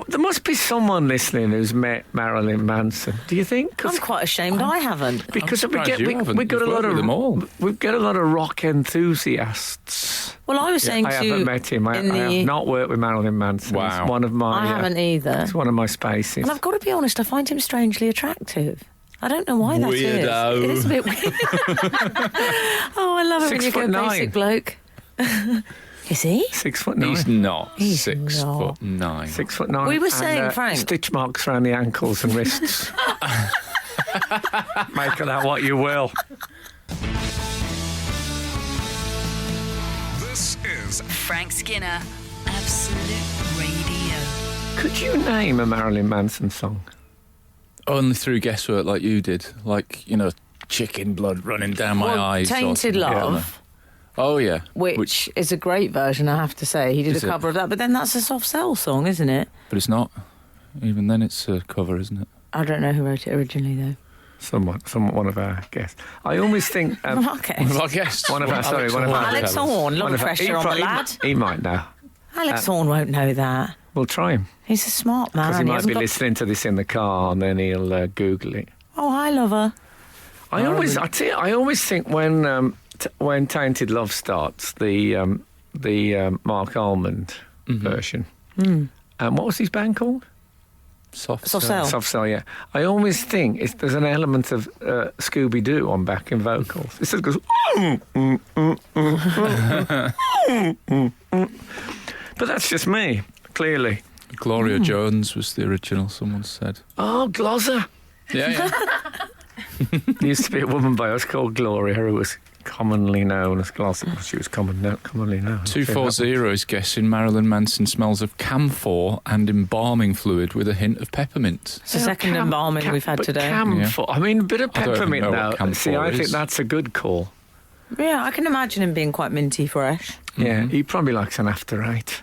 there must be someone listening who's met Marilyn Manson. Do you think? I'm quite ashamed I haven't. Because we surprised you haven't. we got a You've lot worked with them all. we've got a lot of rock enthusiasts. Well, I was saying I to you... haven't met him. I have not worked with Marilyn Manson. Wow. It's one of my. I haven't either. It's one of my spaces. And I've got to be honest, I find him strangely attractive. I don't know why that is. Weirdo. It is a bit weird. Oh, I love it when you get a 6'9". basic bloke. Is he? 6'9". He's not He's 6'9". not. 6'9". We were and, saying, Frank- stitch marks around the ankles and wrists. Make of that what you will. This is Frank Skinner, Absolute Radio. Could you name a Marilyn Manson song? Only through guesswork like you did. Like, chicken blood running down my Well, eyes. or Tainted something. Love, Oh, yeah. which is a great version, I have to say. He did Is a it? cover of that, but then that's a soft cell song, isn't it? But it's not. Even then, it's a cover, isn't it? I don't know who wrote it originally, though. One of our guests. I always think Okay. One of our guests. one of our Alex one of our Alex Horne, one lot of of our- pressure on the lad. He might know. Alex Horne won't know that. We'll try him He's a smart man. because he might hasn't be got- listening to this in the car and then he'll Google it. Oh, hi, lover. I always think when Tainted Love starts, the Mark Almond version. What was his band called? Soft Soft Cell. Cell. Soft Cell, yeah. I always think there's an element of Scooby Doo on backing vocals. It sort of goes. But that's just me, clearly. Gloria Jones was the original, someone said. Oh, Glozer. Yeah. There used to be a woman by us called Gloria who was commonly known as Glozer. She was commonly known. 240 is guessing Marilyn Manson smells of camphor and embalming fluid with a hint of peppermint. It's the second embalming we've had but today. Camphor. I mean, a bit of I don't even peppermint know now. what camphor See, I think is. that's a good call. Yeah, I can imagine him being quite minty fresh. Yeah, he probably likes an after eight.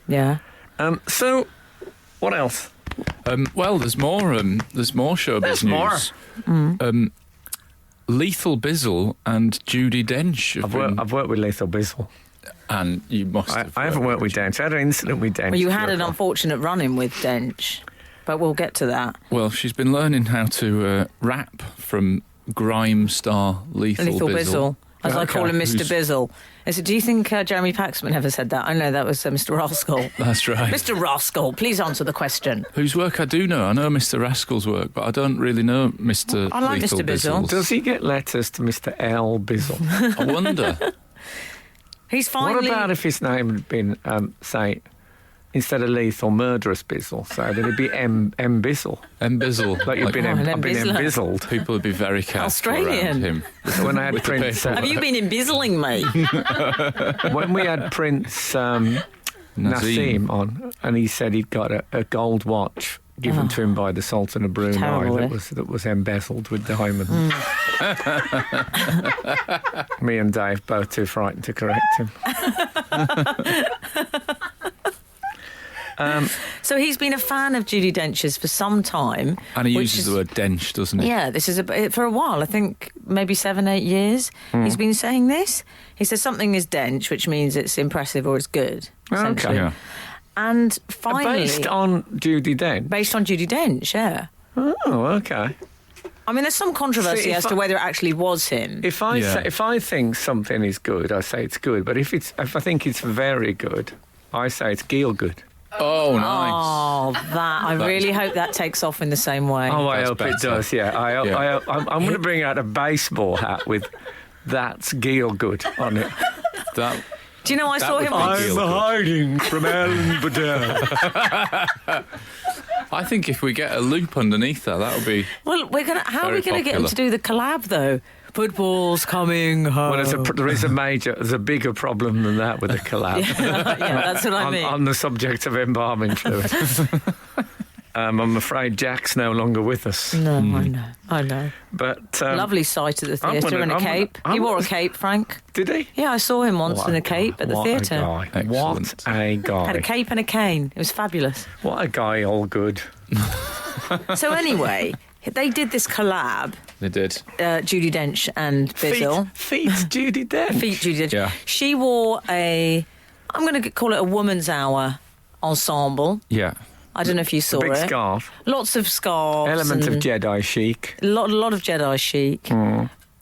Yeah. So, what else? Well, there's more showbiz There's news. more. Lethal Bizzle and Judi Dench I've worked with Lethal Bizzle. and you must have. I haven't worked with Dench. I had an incident with Dench. Well, you had an unfortunate run-in with Dench, but we'll get to that. Well, she's been learning how to rap from grime star Lethal Bizzle. As I call him, Mr. Who's- Bizzle. I said, do you think Jeremy Paxman ever said that? I know that was Mr. Rascal. That's right. Mr. Rascal, please answer the question. Whose work I do know. I know Mr. Rascal's work, but I don't really know Mr. I like Lethal Mr. Bizzle. Bizzle's. Does he get letters to Mr. L. Bizzle? I wonder. He's finally... What about if his name had been, say, instead of Lethal, Murderous Bizzle? So then it'd be M. Bizzle. Embizzle. Like you've been, an I've been embezzler. embizzled. People would be very careful Australian. around him. So when I had Prince, Have you been embezzling me? when we had Prince Nassim on, and he said he'd got a gold watch given to him by the Sultan of Brunei Terrible, that was embezzled with diamonds. Me and Dave both too frightened to correct him. So he's been a fan of Judi Dench's for some time. And he which uses is- the word dench, doesn't he? Yeah, this is for a while. I think maybe 7-8 years. He's been saying this. He says something is dench, which means it's impressive or it's good. Essentially. Yeah. And finally, Based on Judi Dench. based on Judi Dench, yeah. Oh, okay. I mean, there's some controversy See, as to whether it actually was him. If I think something is good, I say it's good. But if I think it's very good, I say it's Geel good. Oh, nice. Oh, I really hope that takes off in the same way. Oh, I That's hope better. it does. Yeah, I'm going to bring out a baseball hat with "That's Geel good" on it. That Do you know I saw would him be on... Geel good. hiding from Ellen Bedell. I think if we get a loop underneath that would be... Well, how are we Very going to get him popular. to do the collab, though? Football's coming home. Well, there's a bigger problem than that with the collab. yeah, that's what I mean. On the subject of embalming fluid. I'm afraid Jack's no longer with us. No, I know. But Lovely sight at the I'm theatre gonna- in a I'm gonna- cape. I'm He wore a gonna- cape, Frank. did he? Yeah, I saw him once in a cape at the theatre. What a guy. Excellent. What a guy. Had a cape and a cane. It was fabulous. What a guy, all good. So anyway, they did this collab, They did. Judi Dench and Bizzle. Feet Judi Dench. Feet Judi Dench. Yeah. She wore I'm going to call it a woman's hour ensemble. Yeah. I don't know if you saw Big it. scarf. Lots of scarves. Element of and Jedi chic. a lot of Jedi chic.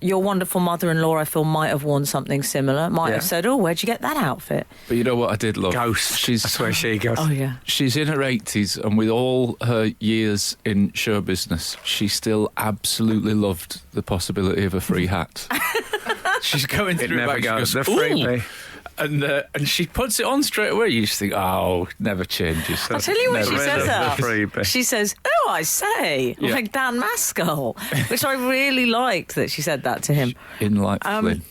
Your wonderful mother-in-law, I feel, might have worn something similar. Might have said, "Oh, where'd you get that outfit?" But you know what I did love? Ghost. That's where she goes. Oh yeah. She's in her 80s, and with all her years in show business, she still absolutely loved the possibility of a free hat. She's going It through never back, she goes. The "Ooh." freebie. And she puts it on straight away. You just think, oh, never changes. I'll tell you what she Never says. rid of That the freebie. she says, "Oh, I say," Yeah. like Dan Maskell, which I really liked that she said that to him. In like Flynn.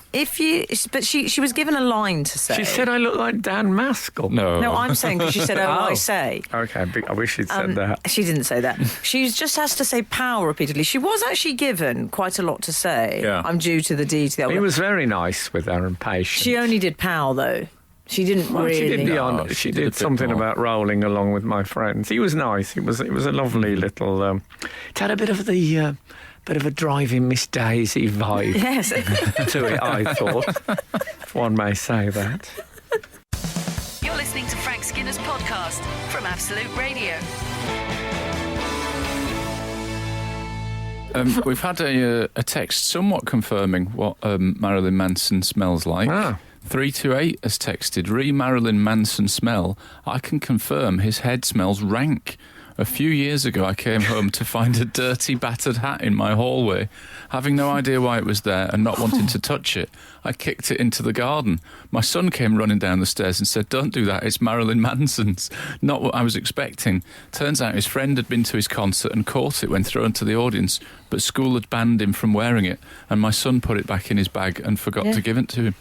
But she was given a line to say. She said I look like Dan Maskell. No, I'm saying because she said, "Oh, I Oh. say." Okay, I wish she'd said that. She didn't say that. She just has to say power repeatedly. She was actually given quite a lot to say. Yeah. I'm due to the D to the L. He was very nice with her and patient. She only did pow though. She didn't Well, really. she did beyond. No, she she did a did bit something more. about rolling along with my friends. He was nice. It was a lovely little. It had a bit of a driving Miss Daisy vibe Yes. to it. I thought, if one may say that. You're listening to Frank Skinner's podcast from Absolute Radio. We've had a text somewhat confirming what Marilyn Manson smells like. Ah. 328 has texted, Marilyn Manson smell. I can confirm his head smells rank. A few years ago, I came home to find a dirty, battered hat in my hallway. Having no idea why it was there and not wanting to touch it, I kicked it into the garden. My son came running down the stairs and said, "Don't do that, it's Marilyn Manson's." Not what I was expecting. Turns out his friend had been to his concert and caught it when thrown to the audience, but school had banned him from wearing it, and my son put it back in his bag and forgot to give it to him.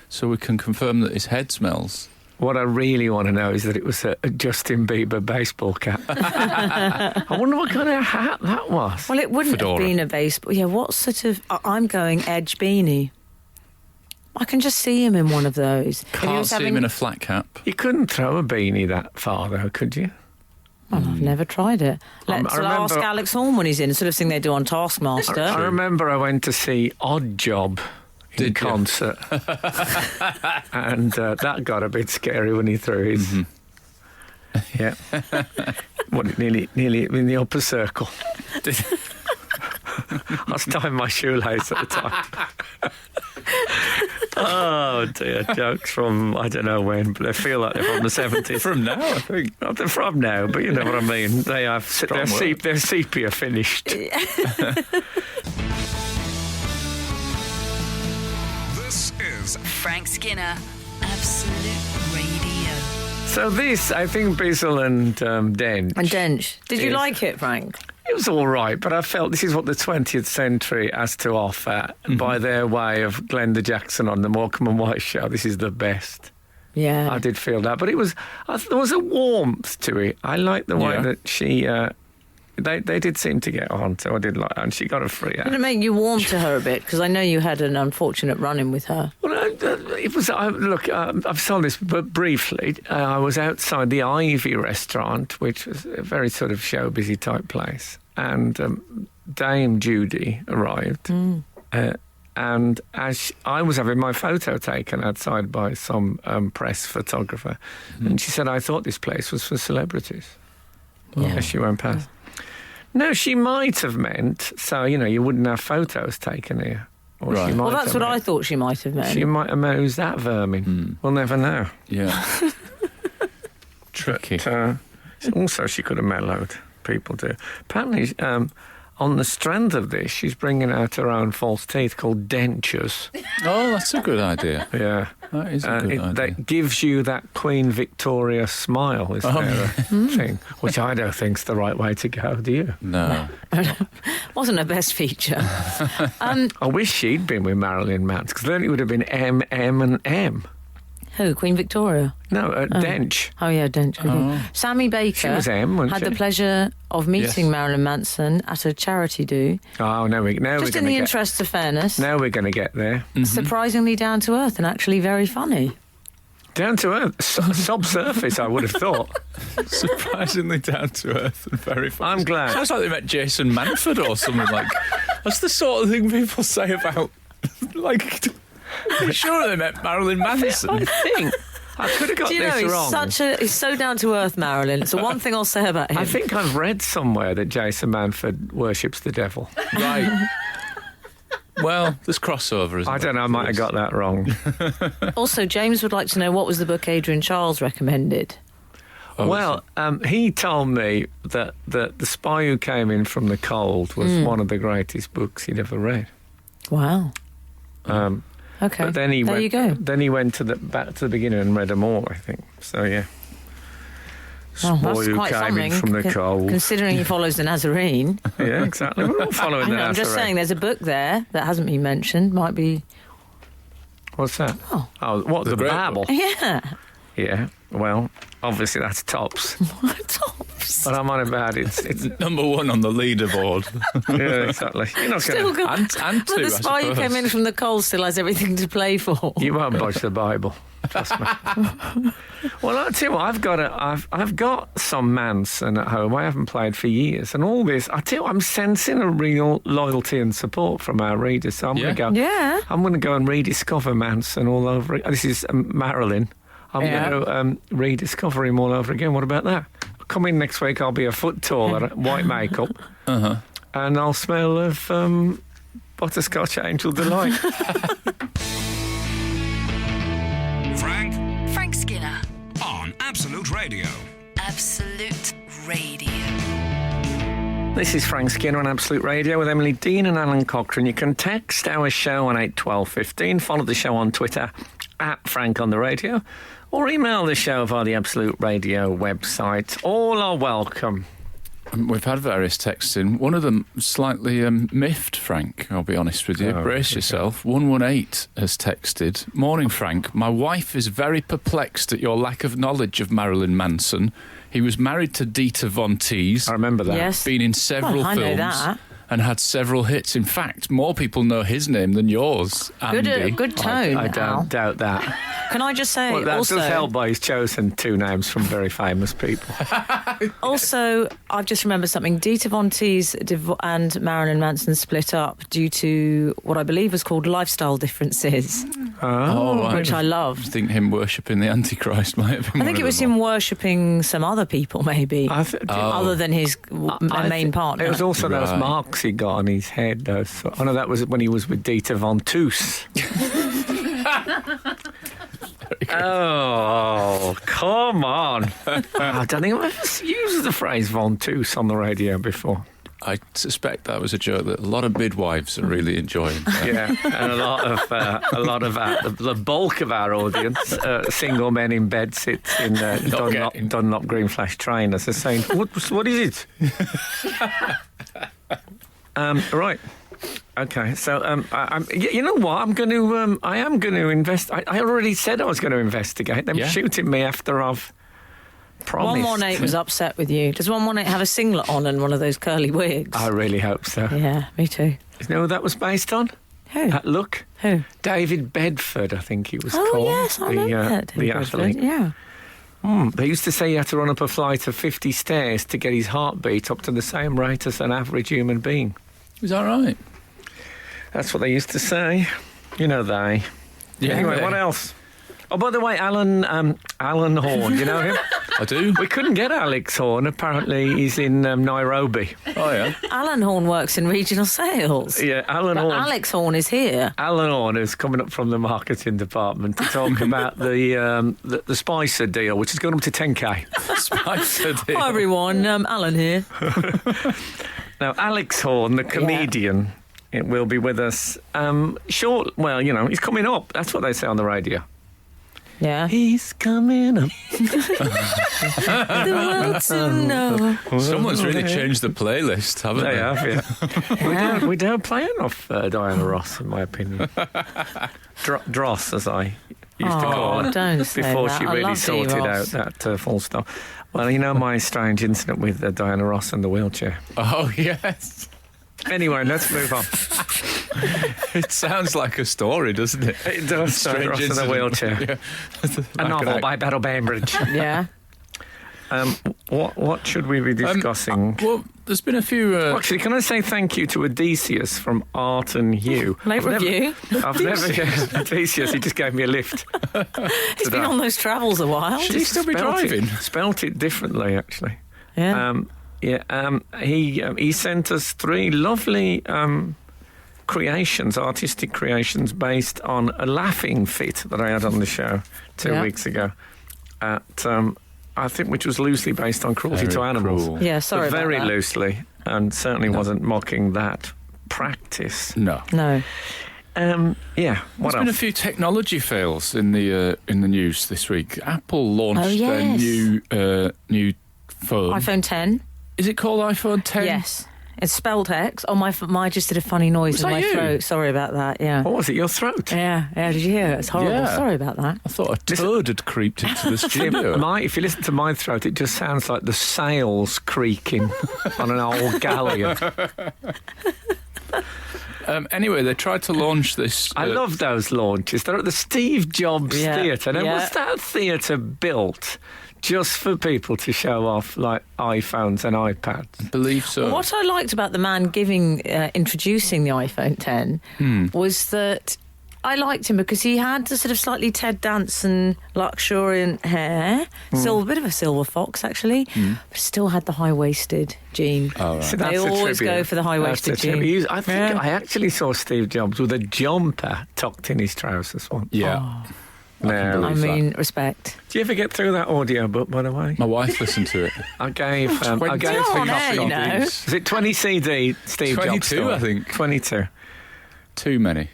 So we can confirm that his head smells. What I really want to know is that it was a Justin Bieber baseball cap. I wonder what kind of hat that was. Well, it wouldn't Fedora. have been a baseball. Yeah, what sort of? I'm going edge beanie. I can just see him in one of those. If he Can't was see him in a flat cap. You couldn't throw a beanie that far, though, could you? Well, I've never tried it. Let's I remember- ask Alex Horne when he's in, sort of thing they do on Taskmaster. I remember I went to see Odd Job in Did you? concert, and that got a bit scary when he threw his. Yeah, nearly in the upper circle. I was tying my shoelace at the time. Oh dear, jokes from I don't know when, but they feel like they're from the 70s. From now, I think. Not they're from now, but you know what I mean. They have Strong word. they're sepia finished. This is Frank Skinner, Absolute Radio. So this, I think, Bizzle and Dench. And Dench. Did you Yes. like it, Frank? It was all right, but I felt this is what the 20th century has to offer. And by their way of Glenda Jackson on the Morecambe and White show, this is the best. Yeah. I did feel that, but there was a warmth to it. I liked the way Yeah. that she. They did seem to get on, so I did like, and she got a free Did out. it make you warm to her a bit? Because I know you had an unfortunate run-in with her. Well, it was. Look, I've told this, but briefly, I was outside the Ivy restaurant, which was a very sort of showbizy type place, and Dame Judy arrived, and as I was having my photo taken outside by some press photographer, and she said, "I thought this place was for celebrities." Yeah. As she went past. No, she might have meant, so, you wouldn't have photos taken here. Or Right. she might Well, that's have what I meant- thought she might have meant. She might have meant, who's that vermin? We'll never know. Yeah. Tricky. But, also, she could have mellowed. People do. Apparently, on the strength of this, she's bringing out her own false teeth called dentures. Oh, that's a good idea. Yeah. That is a good idea. That gives you that Queen Victoria smile, is there a thing? Which I don't think's the right way to go, do you? No. Wasn't her best feature. I wish she'd been with Marilyn Manson, because then it would have been M, M and M. Who? Queen Victoria? No, Dench. Oh, yeah, Dench. Sammy Baker She was M, wasn't had she? the pleasure of meeting Yes. Marilyn Manson at a charity do. Oh, now we're Just going in to the get... interests of fairness. Now we're going to get there. Surprisingly down to earth and actually very funny. Down to earth, subsurface, I would have thought. Surprisingly down to earth and very funny. I'm glad. Sounds like they met Jason Manford or something like. That's the sort of thing people say about. Like, I'm sure they met Marilyn Manson. I think I could have got Do you know, this wrong. he's so down to earth, Marilyn. It's the one thing I'll say about him. I think I've read somewhere that Jason Manford worships the devil. Right. Well, there's crossover, isn't I don't know, I there? might have got that wrong. Also, James would like to know what was the book Adrian Charles recommended. Oh, Well, he told me that The Spy Who Came In From the Cold was one of the greatest books he'd ever read. Wow. Okay. But then he there went, you go. Then he went back to the beginning and read them more, I think. So, yeah. Well, Spy that's Who quite Came something, In From the Cold. Considering he follows the Nazarene. Yeah, exactly. We're all following the I'm just Nazarene. saying there's a book there that hasn't been mentioned. Might be... What's that? Oh, what, the great Bible? Yeah. Yeah, well, obviously that's tops. Tops. But I'm on about it's number one on the leaderboard. yeah, exactly. You're not Still going good. and But two, the spy who came in from the cold still has everything to play for. You won't budge the Bible. Trust me. Well, I'll tell you what, I've got some Manson at home. I haven't played for years, and all this. I tell you, what, I'm sensing a real loyalty and support from our readers. So I'm Yeah. going to go. Yeah. I'm going to go and rediscover Manson all over. This is Marilyn. I'm Yeah. going to rediscover him all over again. What about that? Come in next week. I'll be a foot taller, white makeup, and I'll smell of butterscotch Angel Delight. Frank Skinner. On Absolute Radio. Absolute Radio. This is Frank Skinner on Absolute Radio with Emily Dean and Alan Cochrane. You can text our show on 81215, follow the show on Twitter at Frank on the Radio, or email the show via the Absolute Radio website. All are welcome. We've had various texts in. One of them slightly miffed, Frank, I'll be honest with you. Oh, Brace okay. yourself. 118 has texted. Morning, Frank. My wife is very perplexed at your lack of knowledge of Marilyn Manson. He was married to Dieter Von Teese. I remember that. Yes. Been in several Well, I know films. that. And had several hits. In fact, more people know his name than yours, Andy. Good tone, I don't Al. doubt that. Can I just say Well, that also... does help by he's chosen two names from very famous people. Also, I've just remembered something. Dieter Von Teese and Marilyn Manson split up due to what I believe was called lifestyle differences, Oh, which I I loved. think him worshipping the Antichrist might have been I think one it of was them. him worshipping some other people, maybe, other than his main partner. It was also those Right. marks he got on his head. I know that was when he was with Dieter Von Teese. Oh, come on. I don't think I've ever used the phrase Von Teese on the radio before. I suspect that was a joke that a lot of midwives are really enjoying. Yeah, and a lot of the bulk of our audience, single men in bed sits in Dunlop Green Flash trainers, are saying, "What is it?" Right. Okay. So, you know what? I am going to invest. I already said I was going to investigate. They're Yeah. shooting me after I've promised. 118 was upset with you. Does 118 have a singlet on and one of those curly wigs? I really hope so. Yeah, me too. You know who that was based on? Who? Look. Who? David Bedford, I think he was Oh, called. yes, I remember that. The David Bedford, athlete. yeah. They used to say he had to run up a flight of 50 stairs to get his heartbeat up to the same rate as an average human being. Is that right? That's what they used to say. You know they. Yeah. Anyway, what else? Oh, by the way, Alan Horne, you know him? I do. We couldn't get Alex Horne. Apparently, he's in Nairobi. Oh, yeah. Alan Horne works in regional sales. Yeah, Alan But Horne. Alex Horne is here. Alan Horne is coming up from the marketing department to talk about the Spicer deal, which has gone up to 10k. Spicer deal. Hi, everyone. Alan here. Now, Alex Horne, the comedian, it will be with us. He's coming up. That's what they say on the radio. Yeah. He's coming up. The world to know. Someone's really changed the playlist, haven't they? They have, yeah. We don't play enough Diana Ross, in my opinion. Dross, as I used to call her. Don't say before that. she I really love sorted Dee out Ross. that full stop. Well, you know my strange incident with Diana Ross and the wheelchair. Oh, yes. Anyway, let's move on. It sounds like a story, doesn't it? It does. Diana Ross in the wheelchair. Yeah. A novel by Battle Bainbridge. Yeah. What should we be discussing? Well, there's been a few... Actually, can I say thank you to Odysseus from Art and Hugh? Late review. I've never... Odysseus, he just gave me a lift. He's been on those travels a while. Should he still be driving? Spelt it differently, actually. Yeah. He sent us 3 lovely artistic creations based on a laughing fit that I had on the show 2 weeks ago. I think which was loosely based on cruelty Very to animals. cruel. Yeah, sorry But about very that. loosely, and certainly wasn't mocking that practice. No. No. What There's else? been a few technology fails in the news this week. Apple launched their yes. new phone. iPhone 10. Is it called iPhone 10? Yes. It's spelled X. Oh, my just did a funny noise Was in that my you? throat. Sorry about that. Yeah. What was it? Your throat? Yeah. Did you hear it? It's horrible. Yeah. Sorry about that. I thought a toad had creeped into the studio. If you listen to my throat, it just sounds like the sails creaking on an old galleon. Anyway, they tried to launch this... I love those launches. They're at the Steve Jobs Yeah, Theatre. Now, yeah. was that theatre built just for people to show off, like, iPhones and iPads? I believe so. What I liked about the man introducing the iPhone 10 was that I liked him because he had the sort of slightly Ted Danson luxuriant hair, a bit of a silver fox actually, but still had the high-waisted jean. Oh, right. So They that's a always tribute. go for the high-waisted That's a tribute. jean. I think Yeah. I actually saw Steve Jobs with a jumper tucked in his trousers once. Yeah. No. I mean, respect. Do you ever get through that audio book, by the way? My wife listened to it. I gave You're on air, you know. Is it 20 CD Steve Jobs? 22, story? I think. 22. Too many.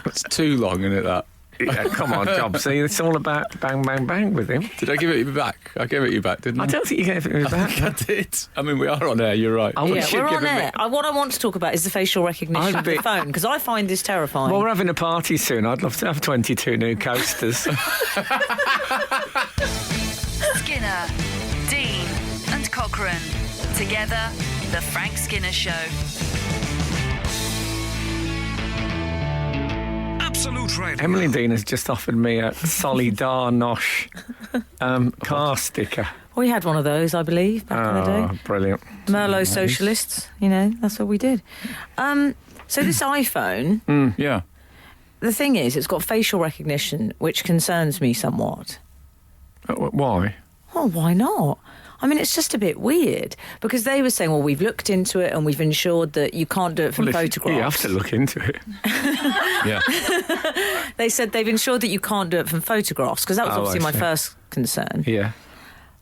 It's too long, isn't it, that? Yeah, come on, Jobs. See, it's all about bang, bang, bang with him. Did I give it you back? I gave it you back, didn't I? I don't think you gave it back. I did. I mean, we are on air, you're right. I wish Yeah, you'd we're on given me- air. What I want to talk about is the facial recognition I'd of the be- phone, because I find this terrifying. Well, we're having a party soon. I'd love to have 22 new coasters. Skinner, Dean, and Cochrane. Together, The Frank Skinner Show. Absolute Radio. Emily and Dean has just offered me a Solidar Nosh car sticker. We had one of those, I believe, back in the day. Brilliant. Merlot socialists, that's what we did. So this iPhone, Yeah. the thing is, it's got facial recognition, which concerns me somewhat. Why? Oh, why not? I mean, it's just a bit weird because they were saying, well, we've looked into it and we've ensured that you can't do it from photographs. You have to look into it. Yeah. They said they've ensured that you can't do it from photographs because that was Oh, obviously I my see. first concern. Yeah.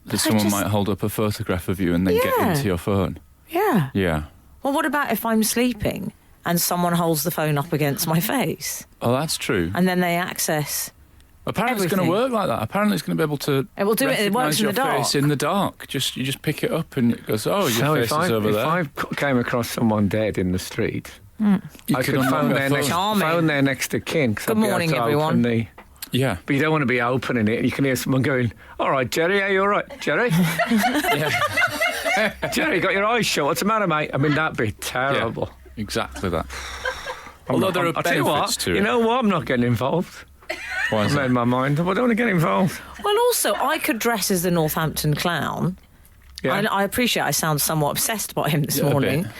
That someone just- might hold up a photograph of you and then get Yeah. into your phone. Yeah. Yeah. Well, what about if I'm sleeping and someone holds the phone up against my face Oh, that's true. and then they access... Apparently it's going to everything. work like that. Apparently it's going to be able to It will do it. It works recognise in your the dark. face in the dark. You just pick it up and it goes, oh, your So face is over if there. I came across someone dead in the street, You I could unlock phone their their, Charming. next of kin. 'cause Good I'd be able morning, to everyone. open Yeah. but you don't want to be opening it. You can hear someone going, all right, Jerry, are you all right? Jerry? Jerry, got your eyes shut. What's the matter, mate? I mean, that'd be terrible. Exactly that. Although there are I'll tell you what, benefits to it. you know what? I'm not getting involved. Why is I've that? made my mind up. I don't want to get involved. Well, also, I could dress as the Northampton clown. Yeah. I appreciate I sound somewhat obsessed by him this Yeah, a morning. bit.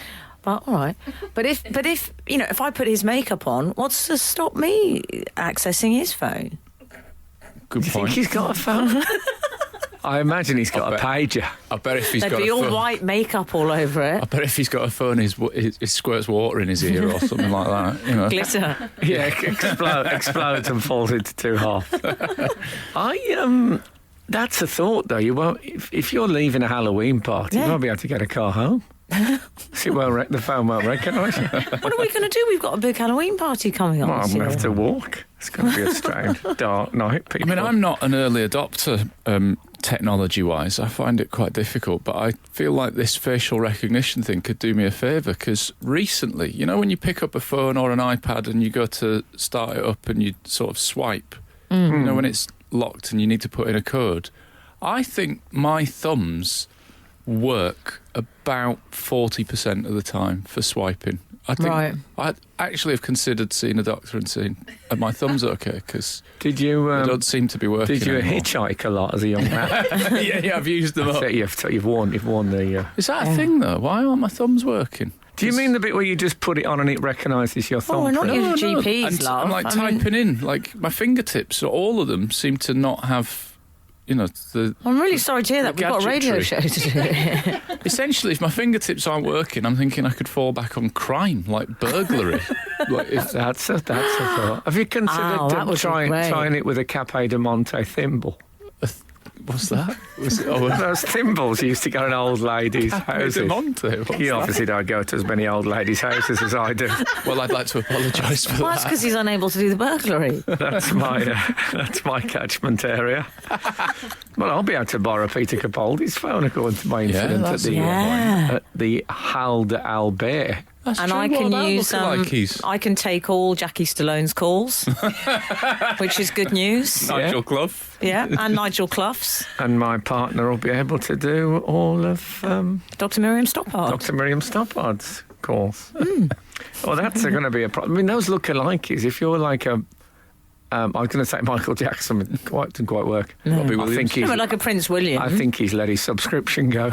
But all right. But if if I put his makeup on, what's to stop me accessing his phone? Good Do you think point. he's got a phone? I imagine he's got a pager. I bet if he's There'd got be a all phone, white makeup all over I it. bet if he's got a phone, it squirts water in his ear or something like that. You know. Glitter. Yeah, explodes and falls into two halves. That's a thought though. You won't if you're leaving a Halloween party. You Yeah. won't be able to get a car home. The phone won't recognise you. What are we going to do? We've got a big Halloween party coming up. Well, I'm this going to year. have to walk. It's going to be a strange, dark night. I People. mean, I'm not an early adopter technology-wise. I find it quite difficult, but I feel like this facial recognition thing could do me a favour because recently, you know, when you pick up a phone or an iPad and you go to start it up and you sort of swipe, you know, when it's locked and you need to put in a code, I think my thumbs work about 40% of the time for swiping. I think Right. I actually have considered seeing a doctor and saying, "Are my thumbs okay?" Because Did you? they don't seem to be working. Did you anymore. hitchhike a lot as a young man? yeah, I've used them up. So you've worn the. Is that a thing though? Why aren't my thumbs working? Do you mean the bit where you just put it on and it recognises your Oh, we're not thumbprint? using GPs, And love. I'm like I mean- typing in, like my fingertips, all of them seem to not have, you know, the. I'm really sorry to hear that. The We've got a radio show gadgetry. to do. Essentially, if my fingertips aren't working, I'm thinking I could fall back on crime, like burglary. like if, That's a thought. Have you considered Ow, that would be great. trying it with a Cape de Monte thimble? what's that? Was it, oh, Those thimbles used to go in old ladies' houses. Monte. What's You that? obviously don't go to as many old ladies' houses as I do. Well, I'd like to apologise for Well, that's that. because he's unable to do the burglary. That's my catchment area. Well, I'll be able to borrow Peter Capaldi's phone according to my incident that's at a the good Yeah. at the Hal de Albert. That's And true. I What can about use lookalikes? I can take all Jackie Stallone's calls, which is good news. Nigel Clough. Yeah, and Nigel Clough's, And my partner will be able to do all of Dr. Miriam Stoppard. Dr. Miriam Stoppard's calls. Well, that's going to be a problem. I mean, those lookalikes, if you're like a... I was going to say Michael Jackson, it didn't quite work. Robbie I Williams. think he's, No, but like a Prince William. I think he's let his subscription go.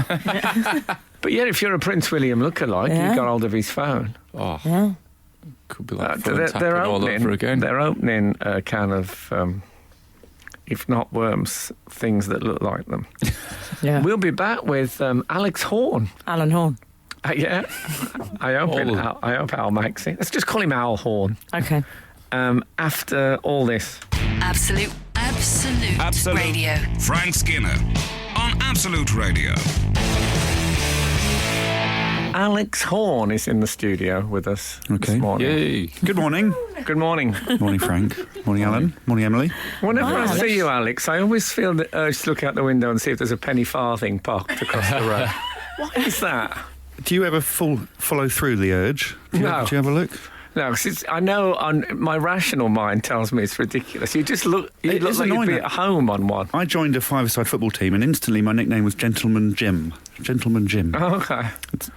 But yeah, if you're a Prince William lookalike, Yeah. you've got hold of his phone. Oh, Yeah. could be like phone tapping all over opening, again. they're opening a can of, if not worms, things that look like them. Yeah. We'll be back with Alex Horne. Alan Horne. Yeah, I hope Al makes it. Let's just call him Al Horne. Okay. After all this. Absolute Radio. Frank Skinner on Absolute Radio. Alex Horne is in the studio with us this morning. Yay. Good morning. Good morning. Morning, Frank. Morning, Alan. Morning, Emily. Whenever I Alex. see you, Alex, I always feel the urge to look out the window and see if there's a penny farthing parked across the road. Why is that? Do you ever follow through the urge? Do you No. Do you have a look? No, 'cause I know my rational mind tells me it's ridiculous. You just look, It look is like you'd annoying be that- at home on one. I joined a five-a-side football team, and instantly my nickname was Gentleman Jim. Gentleman Jim. Okay.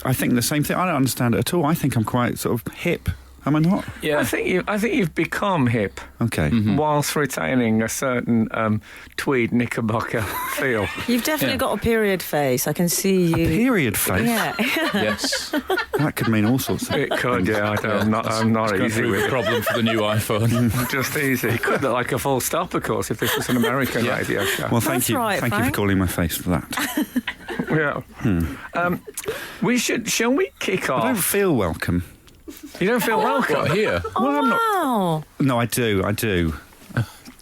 I think the same thing. I don't understand it at all. I think I'm quite sort of hip. Am I not? Yeah. I think you've become hip Okay. whilst retaining a certain tweed knickerbocker feel. You've definitely got a period face. I can see you. Period face. Yeah. Yes. That could mean all sorts of It could, yeah. I'm not Going easy through with a it. problem for the new iPhone. Just easy. It could look like a full stop, of course, if this was an American radio show. Well, thank That's you. right, Thank you for Frank. calling my face for that. Yeah. Shall we kick I don't off? feel welcome. You don't feel welcome? What, here? Oh, Well, I'm not- wow. No, I do.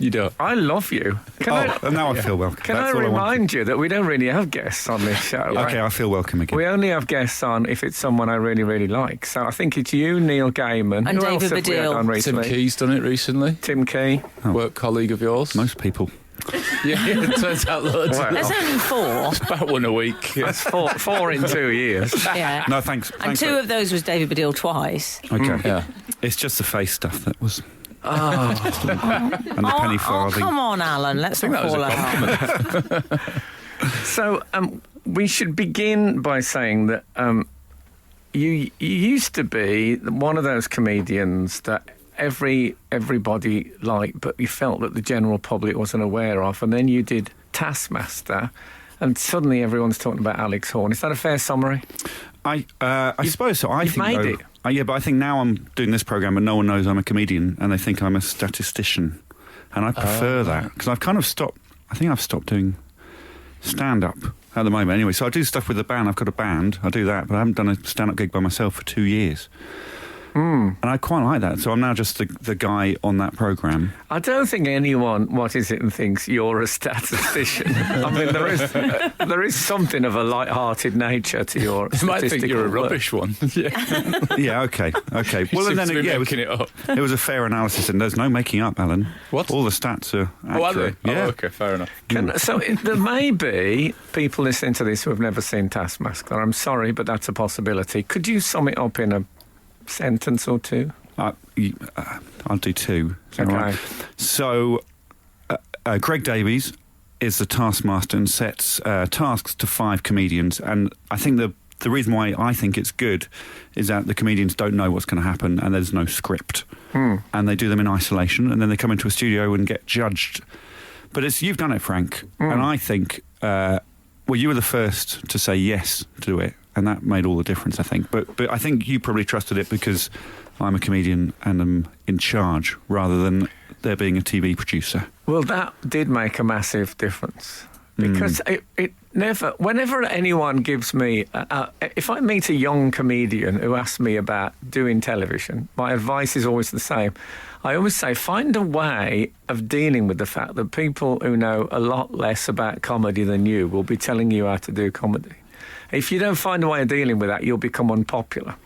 You don't. I love you. Now I feel welcome. Can That's I all I want. remind you that we don't really have guests on this show? Okay, I feel welcome again. We only have guests on if it's someone I really, really like. So I think it's you, Neil Gaiman. And Who else David have we had Baddiel. on Tim recently? Key's done it recently. Tim Key. Work colleague of yours. Most people. Yeah, it turns out loads. Wow. There's only four. About one a week. Yeah. That's four in 2 years. Yeah. No, thanks. And two of those was David Baddiel twice. Okay. Yeah. It's just the face stuff that was. And the penny Oh, farthing. come on, Alan. Let's not that was fall a out. So we should begin by saying that you used to be one of those comedians that everybody liked, but you felt that the general public wasn't aware of, and then you did Taskmaster, and suddenly everyone's talking about Alex Horne. Is that a fair summary? I suppose so. you've made it. Yeah, but I think now I'm doing this programme and no one knows I'm a comedian and they think I'm a statistician. And I prefer that because I've kind of stopped. I think I've stopped doing stand-up at the moment. Anyway, so I do stuff with the band. I've got a band. I do that, but I haven't done a stand-up gig by myself for 2 years. And I quite like that. So I'm now just the guy on that programme. I don't think anyone watches it and thinks you're a statistician. I mean, there is something of a light-hearted nature to your You might think you're a work. rubbish one. Yeah, okay. Well, and then making it up. it was a fair analysis, and there's no making up, Alan. What? All the stats are accurate. Oh, are they? Yeah. Oh, okay, fair enough. So there may be people listening to this who have never seen Taskmaster. I'm sorry, but that's a possibility. Could you sum it up in a sentence or two? I'll do two. Is that Okay. right? So, Greg Davies is the taskmaster and sets tasks to 5 comedians. And I think the reason why I think it's good is that the comedians don't know what's going to happen and there's no script. And they do them in isolation and then they come into a studio and get judged. But you've done it, Frank. And I think, you were the first to say yes to it. And that made all the difference, I think. But I think you probably trusted it because I'm a comedian and I'm in charge rather than there being a TV producer. Well, that did make a massive difference because it never, whenever anyone gives me, if I meet a young comedian who asks me about doing television, my advice is always the same. I always say, find a way of dealing with the fact that people who know a lot less about comedy than you will be telling you how to do comedy. If you don't find a way of dealing with that, you'll become unpopular.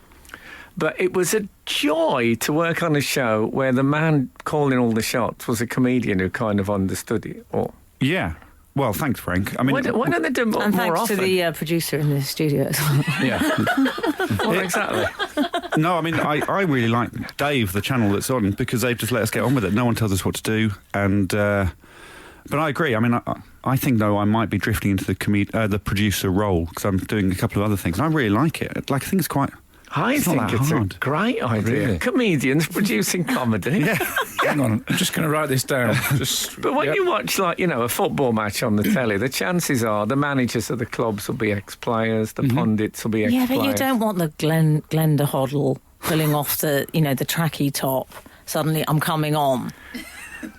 But it was a joy to work on a show where the man calling all the shots was a comedian who kind of understood it all. Yeah. Well, thanks, Frank. I mean, Why don't they do more And thanks often? to the producer in the studio as well. yeah. Well, exactly. No, I mean, I really like Dave, the channel that's on, because they've just let us get on with it. No one tells us what to do. And but I agree. I mean, I think, though, I might be drifting into the producer role because I'm doing a couple of other things. And I really like it. Like, I think it's quite... I It's not think that it's hard. a great idea. Really? Comedians producing comedy. Yeah. Hang on, I'm just going to write this down. But when you watch, a football match on the telly, the chances are the managers of the clubs will be ex-players, the pundits will be Yeah, ex-players. but you don't want the Glenda Hoddle pulling off the tracky top. Suddenly, I'm coming on.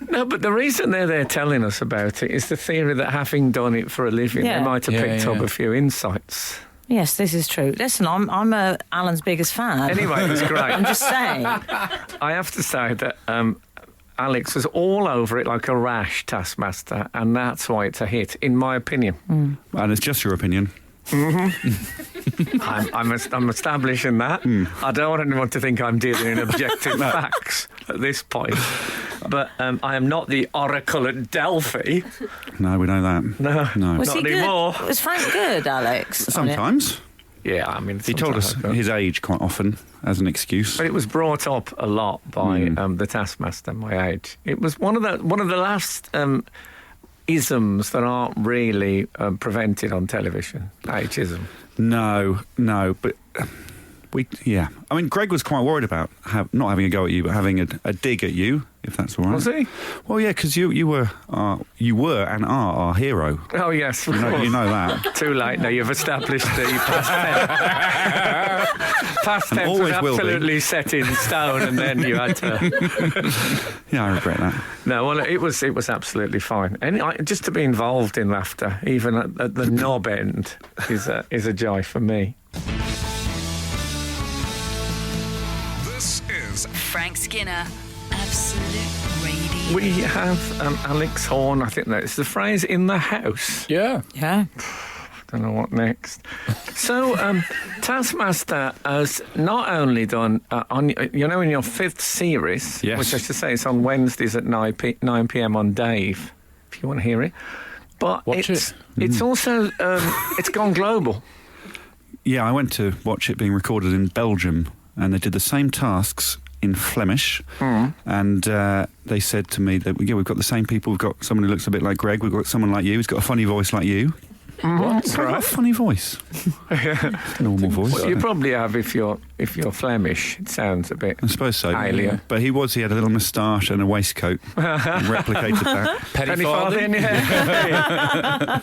No, but the reason they're there telling us about it is the theory that having done it for a living, Yeah. they might have Yeah, picked up yeah. a few insights. Yes, this is true. Listen, I'm Alan's biggest fan. Anyway, it was great. I'm just saying. I have to say that Alex was all over it like a rash, Taskmaster, and that's why it's a hit, in my opinion. And it's just your opinion. I'm establishing that. I don't want anyone to think I'm dealing in objective facts at this point. But I am not the oracle at Delphi. No, we know that. No. Was Not he good? anymore. Was Frank good, Alex? on it? Sometimes. Yeah, I mean... He told us sometimes I his age quite often as an excuse. But it was brought up a lot by the Taskmaster, my age. It was one of the last isms that aren't really prevented on television. Ageism. No, but I mean, Greg was quite worried about not having a go at you, but having a dig at you, if that's all right. Was he? Well, yeah, because you were and are our hero. Oh, yes, of You course. know that. Too late now, you've established the past tense. Past tense was Always will be. absolutely set in stone, and then you had to... Yeah, I regret that. No, well, it was absolutely fine. And just to be involved in laughter, even at the knob end, is a joy for me. This is Frank Skinner, Absolute Radio. We have Alex Horne, I think that's the phrase, in the house. Yeah. Yeah. Don't know what next. So, Taskmaster has not only done, in your 5th series, Yes. which I should say is on Wednesdays at 9 p.m. on Dave, if you want to hear it. But Watch it. It's also, it's gone global. Yeah, I went to watch it being recorded in Belgium, and they did the same tasks in Flemish, and they said to me that we've got the same people. We've got someone who looks a bit like Greg. We've got someone like you who's got a funny voice like you. What? I've got a funny voice. Normal voice. Well, you probably have if you're Flemish. It sounds a bit. I suppose so. Alien. But he had a little moustache and a waistcoat. He replicated that. Penny farthing, yeah.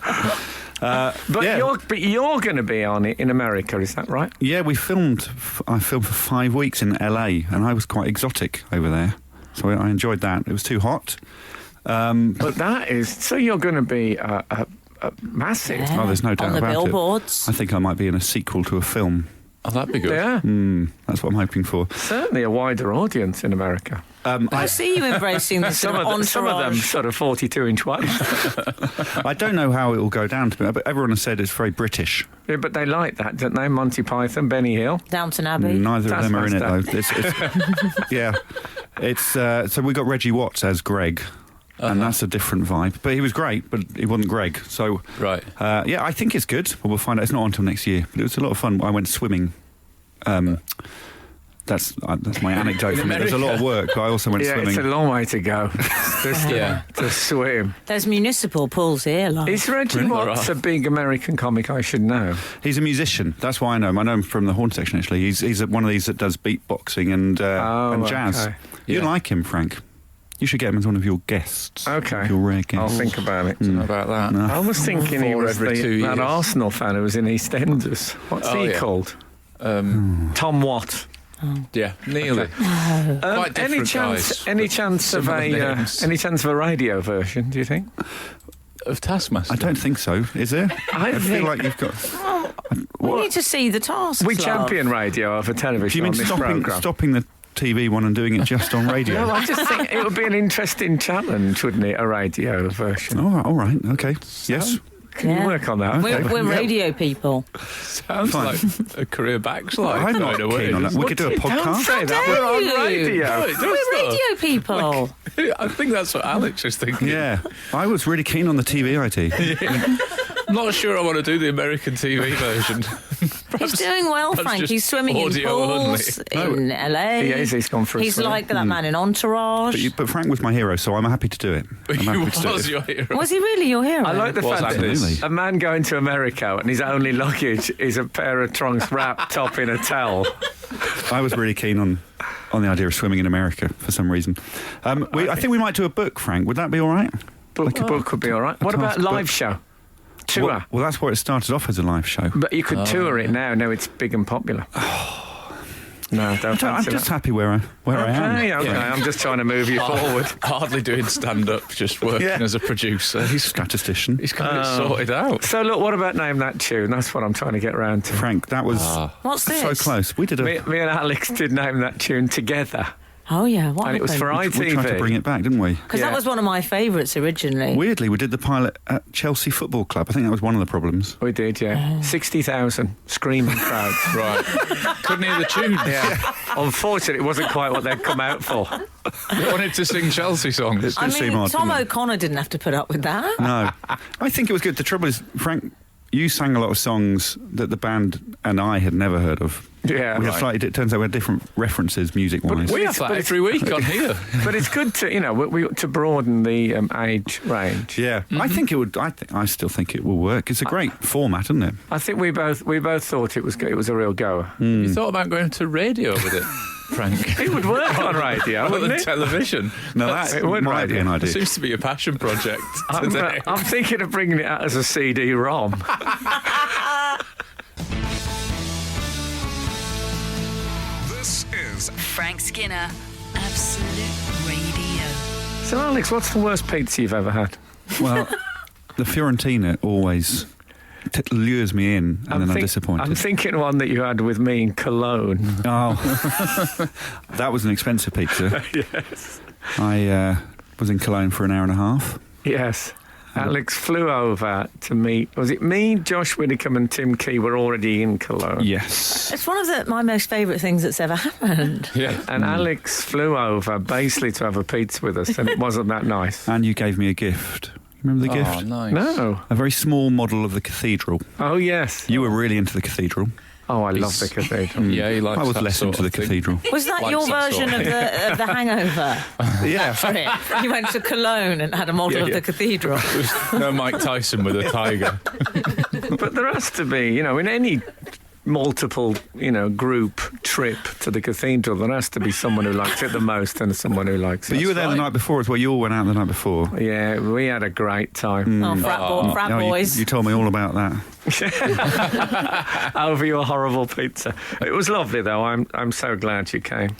But yeah. you're going to be on it in America, is that right? Yeah, I filmed for 5 weeks in LA, and I was quite exotic over there. So I enjoyed that. It was too hot. But that is so. You're going to be massive. Yeah. Oh, there's no doubt On the about billboards. it. I think I might be in a sequel to a film. Oh, that'd be good. Yeah, That's what I'm hoping for. certainly a wider audience in America. I see you embracing this Some sort of of them entourage. sort of 42-inch waist. I don't know how it will go down to me, but everyone has said it's very British. Yeah, but they like that, don't they? Monty Python, Benny Hill. Downton Abbey. Neither of them are in it, though. Taskmaster. Yeah. It's so we got Reggie Watts as Greg. And that's a different vibe. But he was great, but he wasn't Greg. So, Right. Yeah, I think it's good. But we'll find out. It's not until next year. But it was a lot of fun. I went swimming. That's my anecdote from it. There's a lot of work, but I also went Yeah, swimming. it's a long way to go. Yeah. To swim. There's municipal pools here, like. Is Reggie Really? Watts a big American comic I should know? He's a musician. That's why I know him. I know him from the Horn section, actually. He's one of these that does beatboxing and jazz. Okay. You Yeah. like him, Frank. You should get him as one of your guests. Okay. Your rare I'll guests. think about it. How about that? No. I was thinking he Four was every 2 that years. Arsenal fan who was in EastEnders. What's Oh, he yeah. called? Um, Tom Watt. yeah, nearly. Quite Any different chance? guys, Any but chance of similar a? names. Any chance of a radio version? Do you think? Of Taskmaster. I don't think so. Is there? I feel think- like you've got. We need to see the task. We champion radio over Do television you mean on this programme. stopping the TV one and doing it just on radio? No, I just think it would be an interesting challenge, wouldn't it? A radio version. All right, okay. Yes. Can you Yeah. work on that? We're radio people. Sounds Fine. like a career backslide. I'm not going away. keen on that. We could do a Don't podcast. say that. dare We're on you? radio. No, it does, We're though. radio people. I think that's what Alex is thinking. Yeah, I was really keen on the TV IT. I'm not sure I want to do the American TV version. He's doing well, perhaps Frank. just He's swimming in audio pools in LA. He is, he's gone for a He's swim. like that man in Entourage. But Frank was my hero, so I'm happy to do it. I'm He happy to do was it. your hero. Was he really your hero? I like the Was fact that absolutely. a man going to America and his only luggage is a pair of trunks wrapped up in a towel. I was really keen on the idea of swimming in America for some reason. I think we might do a book, Frank. Would that be all right? Book would be all right. What about task book. live show? Tour. Well, that's where it started off as a live show. But you could tour it now. Now it's big and popular. No, don't I'm fancy just that. happy where I am. Okay, Yeah. I'm just trying to move you forward. Hardly doing stand-up, just working Yeah. as a producer. He's Statistician. got it sorted out. So look, what about Name That Tune? That's what I'm trying to get round to. Frank, that was What's this? so close. We did a. Me and Alex did Name That Tune together, Oh, yeah. What and it was for happened? we tried to bring ITV. it back, didn't we? Because Yeah. that was one of my favourites originally. Weirdly, we did the pilot at Chelsea Football Club. I think that was one of the problems. We did, yeah. 60,000 screaming crowds. Right. Couldn't hear the tune. Yeah. Unfortunately, it wasn't quite what they'd come out for. Wanted to sing Chelsea songs. I did seem mean, odd, Tom didn't it? O'Connor didn't have to put up with that. No, I think it was good. The trouble is, Frank, you sang a lot of songs that the band and I had never heard of. Yeah, We have right. slightly. It turns out we had different references music-wise. We have that every week on here. But it's good to, to broaden the age range. Yeah, I think it would. I still think it will work. It's a great format, isn't it? I think we both thought it was a real goer. You thought about going to radio with it, Frank? It would work on radio, Rather wouldn't than it? television. No, that It would might be an radio. idea. Seems to be a passion project today. I'm thinking of bringing it out as a CD-ROM. This is Frank Skinner, Absolute Radio. So, Alex, what's the worst pizza you've ever had? Well, the Fiorentina always lures me in, and then I'm disappointed. I'm thinking one that you had with me in Cologne. Oh, that was an expensive pizza. Yes. I was in Cologne for an hour and a half. Yes. Alex flew over to meet. Was it me, Josh Widdicombe, and Tim Key were already in Cologne? Yes. It's one of my most favourite things that's ever happened. Yeah. And Alex flew over basically to have a pizza with us, and it wasn't that nice. And you gave me a gift. Remember the Oh, gift? nice. No. A very small model of the cathedral. Oh, yes. You were really into the cathedral. Oh, I love the cathedral. Yeah, he likes I was that less sort into the of thing. cathedral. Was that Likes your that version sort of the Hangover? Yeah. Trip? You went to Cologne and had a model Yeah, of yeah. the cathedral. No Mike Tyson with a tiger. But there has to be, in any multiple, group trip to the cathedral, there has to be someone who likes it the most and someone who likes But it. you were there the right. night before as well. You all went out the night before. Yeah, we had a great time. Oh, frat No, boys. you told me all about that. Over your horrible pizza. It was lovely, though. I'm so glad you came.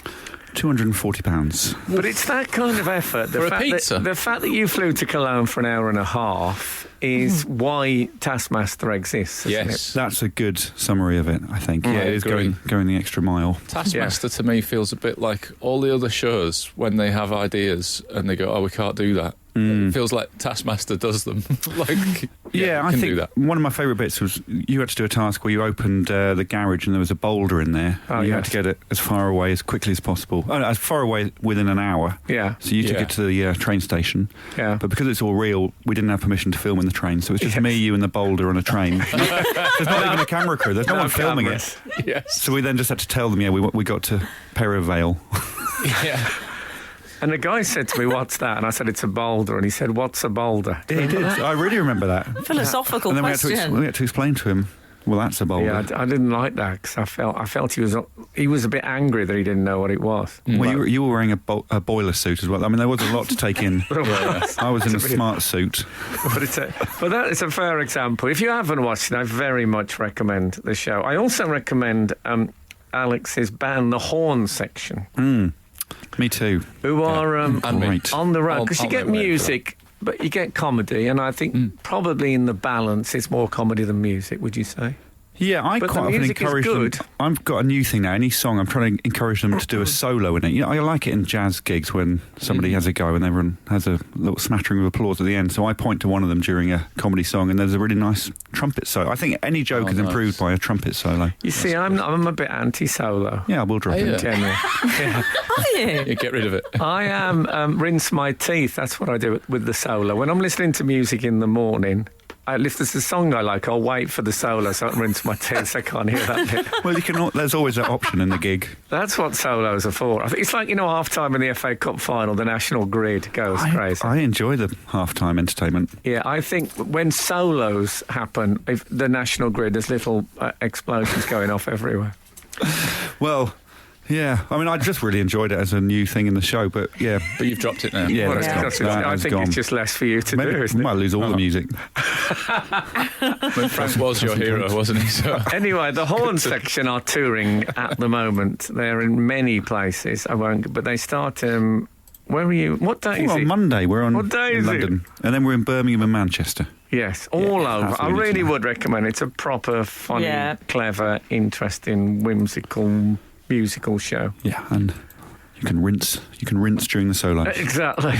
£240. But it's that kind of effort. For a pizza? The fact that you flew to Cologne for an hour and a half is why Taskmaster exists, isn't Yes. it? That's a good summary of it, I think. Yeah, it is agree. going the extra mile. Taskmaster to me feels a bit like all the other shows when they have ideas and they go, oh, we can't do that. It feels like Taskmaster does them. Yeah, I can think do that. one of my favourite bits was you had to do a task where you opened the garage and there was a boulder in there. Oh, you yes. had to get it as far away as quickly as possible. Oh, no, as far away within an hour. Yeah. So you took Yeah. it to the train station. Yeah. But because it's all real, we didn't have permission to film in the train. So it's just me, you and the boulder on a train. There's not even a camera crew. There's no one filming cameras. it. Yes. So we then just had to tell them, we got to Perivale. Yeah. And the guy said to me, what's that? And I said, it's a boulder. And he said, what's a boulder? He did. I really remember that. Philosophical And then question. we had to explain to him, well, that's a boulder. Yeah, I didn't like that because I felt he was a bit angry that he didn't know what it was. Well, you were wearing a boiler suit as well. I mean, there was a lot to take in. I was in a smart suit. But that is a fair example. If you haven't watched it, I very much recommend the show. I also recommend Alex's band, The Horne Section, Me too. who are And me. Right. on the road because you I'll get make way for music, but you get comedy, and I think probably in the balance, it's more comedy than music. Would you say? Yeah, I But the quite often music is encourage them. good. I've got a new thing now. Any song, I'm trying to encourage them to do a solo in it. You know, I like it in jazz gigs when somebody has a go and everyone has a little smattering of applause at the end. So I point to one of them during a comedy song, and there's a really nice trumpet solo. I think any joke is improved by a trumpet solo. You see, I'm a bit anti-solo. Yeah, we'll drop Are you? it. Generally. Yeah. Are you? You get rid of it. I am rinse my teeth. That's what I do with the solo. When I'm listening to music in the morning, if there's a song I like, I'll wait for the solo so I can rinse my teeth so I can't hear that bit. Well, there's always that option in the gig. That's what solos are for. I think it's like, half-time in the FA Cup final, the National Grid goes crazy. I enjoy the half-time entertainment. Yeah, I think when solos happen, if the National Grid, there's little explosions going off everywhere. Well, yeah. I mean, I just really enjoyed it as a new thing in the show, but yeah. But you've dropped it now. Yeah, Well, that's it's gone. just- That I has think gone. it's just less for you to Maybe do, isn't might it? lose all the music. Frank was your hero, wasn't he? So. Anyway, the Horne Section are touring at the moment. They're in many places. I won't, but they start. Where are you? What day is On it? Monday, we're on What day in is it? London. And then we're in Birmingham and Manchester. Yes, all over. that's I really really nice. would recommend it. It's a proper, funny, Yeah. clever, interesting, whimsical musical show. Yeah, and you can rinse during the solo. Exactly.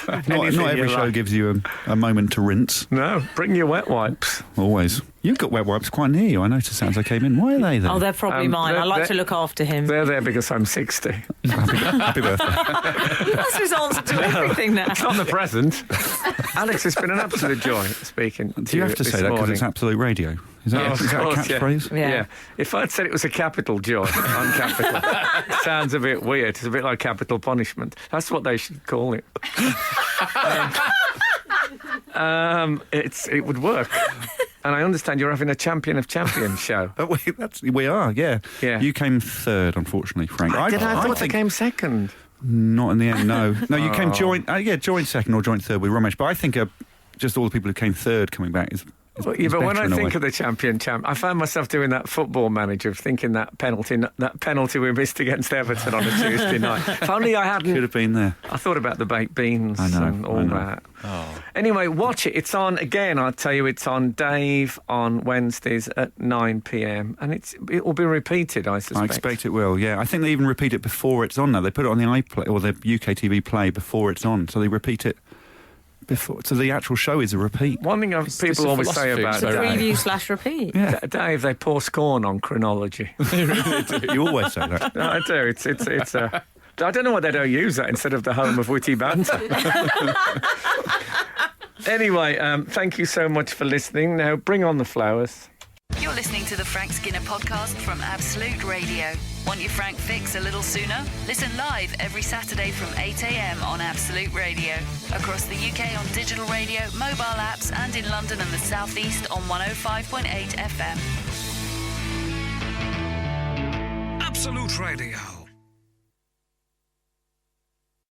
Not Anything every you show like. gives you a moment to rinse. No, bring your wet wipes. Always. You've got wet wipes quite near you. I noticed that as I came in. Why are they there? Oh, they're probably mine. I like to look after him. They're there because I'm 60. Happy birthday. That's his answer to everything now. It's not the present. Alex, it's been an absolute joy speaking to Do you have to this say that because morning. it's Absolute Radio? Is that, Yes, is that a of course, yeah. catchphrase? Yeah. If I'd said it was a capital joy, uncapital, it sounds a bit weird. It's a bit like capital punishment. That's what they should call it. It would work. And I understand you're having a Champion of Champions show. We are, yeah. Yeah. You came third, unfortunately, Frank. I thought they think came second. not in the end. No, you came joint. Joint second or joint third with Ramesh. But I think just all the people who came third coming back is. But when I think of the champion, I found myself doing that Football Manager, thinking that penalty we missed against Everton on a Tuesday night. If only I hadn't. Could have been there. I thought about the baked beans I know, and all I know. that. Anyway, watch it. It's on again. I'll tell you, it's on Dave on Wednesdays at 9 p.m. and it will be repeated. I suspect. I expect it will. Yeah, I think they even repeat it before it's on. Now they put it on the iPlay or the UK TV Play before it's on, so they repeat it before. So the actual show is a repeat. One thing people a always say philosophy, about so Dave, Preview/repeat. Yeah, Dave, they pour scorn on chronology. you always say that. No, I do. It's a. I don't know why they don't use that instead of the home of witty banter. Anyway, thank you so much for listening. Now, bring on the flowers. You're listening to the Frank Skinner podcast from Absolute Radio. Want your Frank fix a little sooner? Listen live every Saturday from 8 a.m. on Absolute Radio. Across the UK on digital radio, mobile apps, and in London and the South East on 105.8 FM. Absolute Radio.